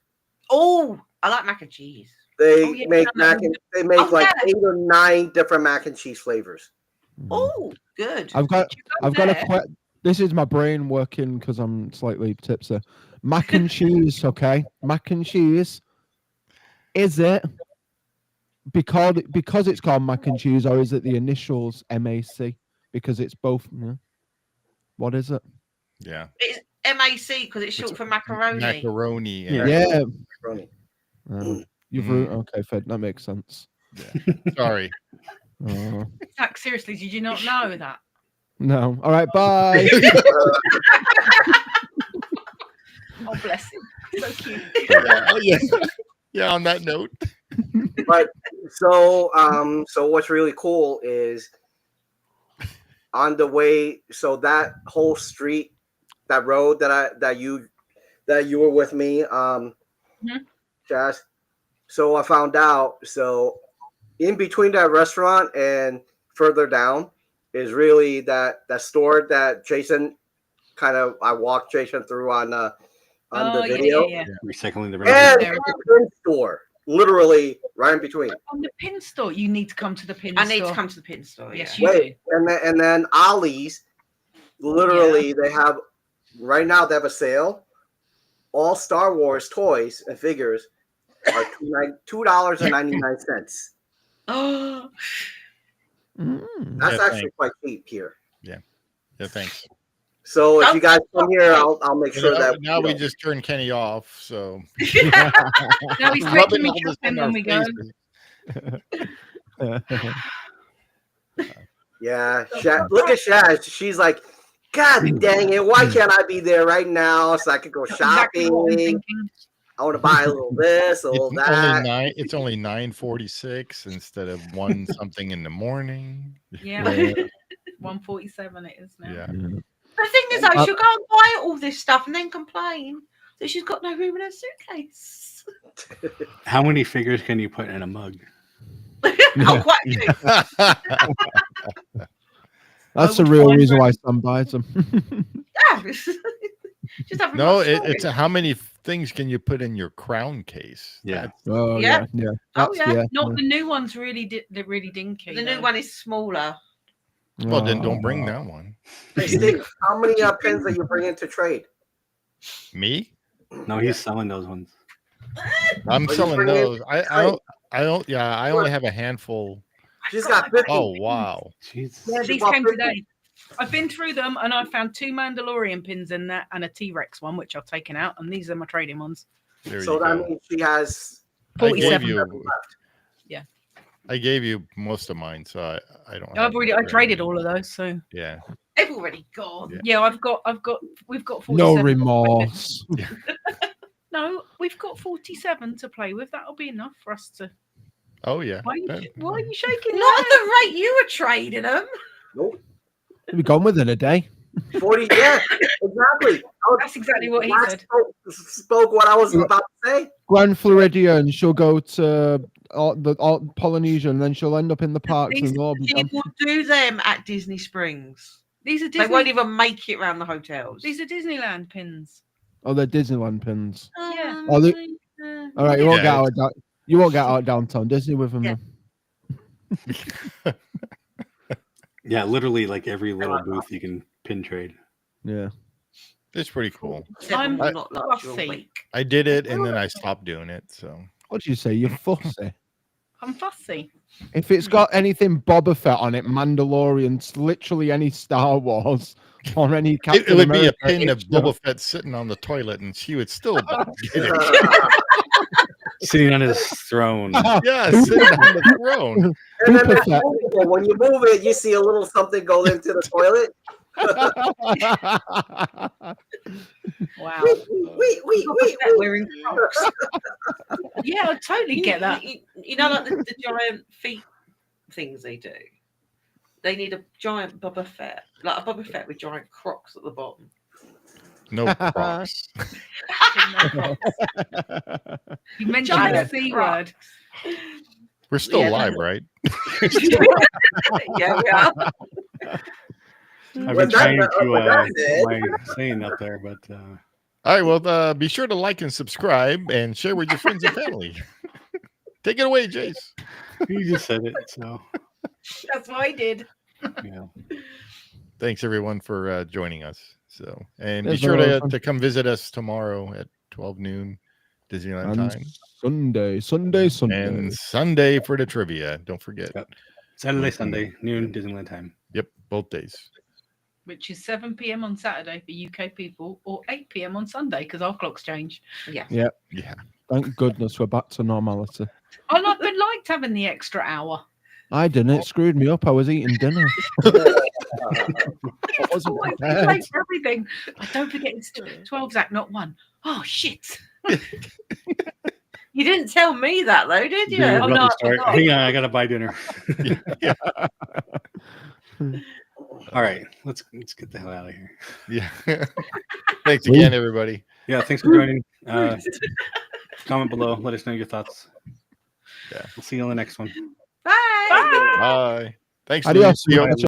S5: Oh, I like mac and cheese.
S8: They
S2: Oh, yeah,
S8: make
S2: no,
S8: mac and they make
S5: Oh,
S8: like
S5: yeah.
S8: 8 or 9 different mac and cheese flavors.
S5: Oh, good.
S1: I've got
S5: there.
S1: a this is my brain working because I'm slightly tipsy. Mac and cheese, okay? Mac and cheese. Is it because it's called mac and cheese, or is it the initials MAC? Because it's both. Yeah. What is it?
S4: Yeah.
S5: It's MAC because it's short for macaroni.
S4: Macaroni.
S3: Yeah.
S1: Yeah.
S8: Macaroni.
S1: You've
S4: Mm.
S1: okay, Fed. That makes sense.
S4: Sorry.
S1: Oh,
S2: Zach, seriously, did you not know that?
S1: no. All right. Bye.
S2: Oh, bless him. So cute.
S4: Yeah. On that note.
S8: But so what's really cool is on the way, so that whole street, that road that you were with me, Shazz. So I found out, so in between that restaurant and further down is really that store that Jason I walked Jason through on the video.
S2: Yeah.
S3: Recycling the
S8: And
S3: rest.
S8: the pin store, literally right in between.
S2: On the pin store, you need to come to the pin
S5: I
S2: store.
S5: need to come to the pin store.
S2: Yes,
S5: Yeah.
S2: you do.
S8: And then Ollie's, literally they have right now they have a sale. All Star Wars toys and figures are $2.99.
S5: Oh,
S8: That's
S4: Yeah,
S8: actually
S4: thanks.
S8: quite cheap here.
S4: Yeah, thanks.
S8: So if you guys come here, I'll make sure that
S4: Now we just turned Kenny off, so
S2: Now he's
S4: rubbing
S2: taking me
S4: all this
S2: shopping
S4: in our
S2: when we go.
S4: faces.
S8: yeah. Look at Shazz. She's like, God dang it! Why can't I be there right now so I could go
S2: Exactly what I'm
S8: shopping?
S2: thinking.
S8: I want to buy a little this, a little that.
S4: It's only 9:46 instead of 1 something in the morning.
S2: Yeah.
S1: Yeah.
S2: 147 it is now.
S4: Yeah.
S5: the thing is, though, she'll go and buy all this stuff and then complain that she's got no room in her suitcase.
S3: How many figures can you put in a mug?
S5: Oh, quite a few.
S1: That's
S2: I
S1: the
S2: would
S1: real
S2: find
S1: reason
S2: her-
S1: why Sam buys them.
S5: Yeah. Just having
S4: No,
S5: much
S4: it's
S5: storage.
S4: how many things can you put in your crown case?
S3: Yeah.
S1: Oh
S5: Yeah.
S1: yeah.
S5: Oh,
S1: That's-
S5: yeah.
S2: Not the new one's they're really dinky.
S5: The new
S2: though.
S5: one is smaller.
S4: Well, then don't
S1: Oh.
S4: bring that one.
S8: Hey, Steve, how many pins are you bringing to trade?
S4: Me?
S3: No, he's selling those ones.
S4: I'm
S8: Are you
S4: selling
S8: bringing
S4: those. I don't. Yeah, I only have a handful.
S8: She's got 50.
S4: Oh wow.
S3: Jeez.
S2: Yeah,
S8: She
S2: these
S8: bought
S2: came
S8: 50.
S2: today. I've been through them and I found 2 Mandalorian pins in there and a T-Rex one, which I've taken out. And these are my trading ones.
S4: There
S8: So
S4: you
S8: that
S4: go.
S8: means she has
S4: I gave
S2: 47
S4: you.
S8: left.
S4: I gave you most of mine, so I don't. have
S2: I
S4: very
S2: traded
S4: many.
S2: all of those. So
S4: Yeah.
S5: They've already gone.
S4: Yeah.
S2: yeah, we've got 47.
S1: No remorse.
S2: No, we've got 47 to play with. That'll be enough for us to.
S4: Oh yeah.
S2: Why are you shaking?
S5: Not at the rate you were trading them.
S8: Nope.
S1: We'll be gone within a day.
S8: 40. Yeah, exactly.
S2: That's exactly what he
S8: Zack
S2: said.
S8: spoke what I was about to say.
S1: Grand Floridian, she'll go to Polynesia, and then she'll end up in the parks and all be
S5: She
S1: gone.
S5: will do them at Disney Springs.
S2: These are
S5: They
S2: Disney.
S5: won't even make it around the hotels.
S2: These are Disneyland pins.
S1: Oh, they're Disneyland pins.
S2: Yeah.
S1: Oh, all right, you won't
S4: Yeah,
S1: get out. You won't get out downtown Disney with them.
S5: Yeah.
S1: then.
S3: Yeah, literally like every little booth you can pin trade.
S1: Yeah.
S4: It's pretty cool.
S2: I'm
S5: not luxury
S2: fussy.
S5: week.
S4: I did it and then I stopped doing it. So
S1: What do you say? You're fussy.
S2: I'm fussy.
S1: If it's got anything Boba Fett on it, Mandalorian, literally any Star Wars or any Captain
S4: it would be a
S1: America
S4: pin of
S1: extra.
S4: Boba Fett sitting on the toilet, and she would still get it.
S3: Sitting on his throne.
S4: Yeah, sitting on the throne.
S8: And then
S1: Boba
S8: that's
S1: Fett.
S8: movable. When you move it, you see a little something go into the toilet.
S2: Wow.
S8: Wait.
S5: Wearing Crocs.
S2: Yeah, I totally get that.
S5: You know, like the giant feet things they do. They need a giant Boba Fett, like a Boba Fett with giant Crocs at the bottom.
S4: No Crocs.
S2: You mentioned
S5: Giant
S2: the C
S5: Crocs.
S2: word.
S4: We're still
S5: Yeah,
S4: live, right?
S5: Yeah, we are.
S3: I've
S8: When
S3: been trying
S8: that-
S3: to
S8: when that's it.
S3: my saying up there, but
S4: All right. Well, be sure to like and subscribe and share with your friends and family. Take it away, Jace.
S3: you just said it. So
S2: That's what I did.
S3: yeah.
S4: Thanks everyone for joining us. So, and be
S1: Yes,
S4: sure
S1: welcome.
S4: to come visit us tomorrow at 12 noon Disneyland
S1: And
S4: time,
S1: Sunday.
S4: and Sunday for the trivia. Don't forget.
S3: Yep. Saturday, Sunday, noon Disneyland time.
S4: Yep, both days.
S2: Which is 7 p.m. on Saturday for UK people, or 8 p.m. on Sunday because our clocks change.
S5: Yeah.
S4: Yeah.
S1: Thank goodness we're back to normality.
S2: I liked having the extra hour.
S1: I didn't. It screwed me up. I was eating dinner. I wasn't
S2: Always
S1: prepared.
S2: late for everything. Don't forget it's 12, Zack, not 1. Oh shit!
S5: You didn't tell me that though, did you?
S3: Dude,
S2: Oh,
S3: about
S2: no,
S3: to start.
S2: I forgot.
S3: Hang on, I gotta buy dinner.
S4: Yeah.
S3: All right, let's get the hell out of here.
S4: Yeah. Thanks again, everybody.
S3: Yeah, thanks for joining. Comment below. Let us know your thoughts.
S4: Yeah.
S3: We'll see you on the next one.
S5: Bye.
S4: Bye. Thanks.
S1: Adios.
S4: Lucio.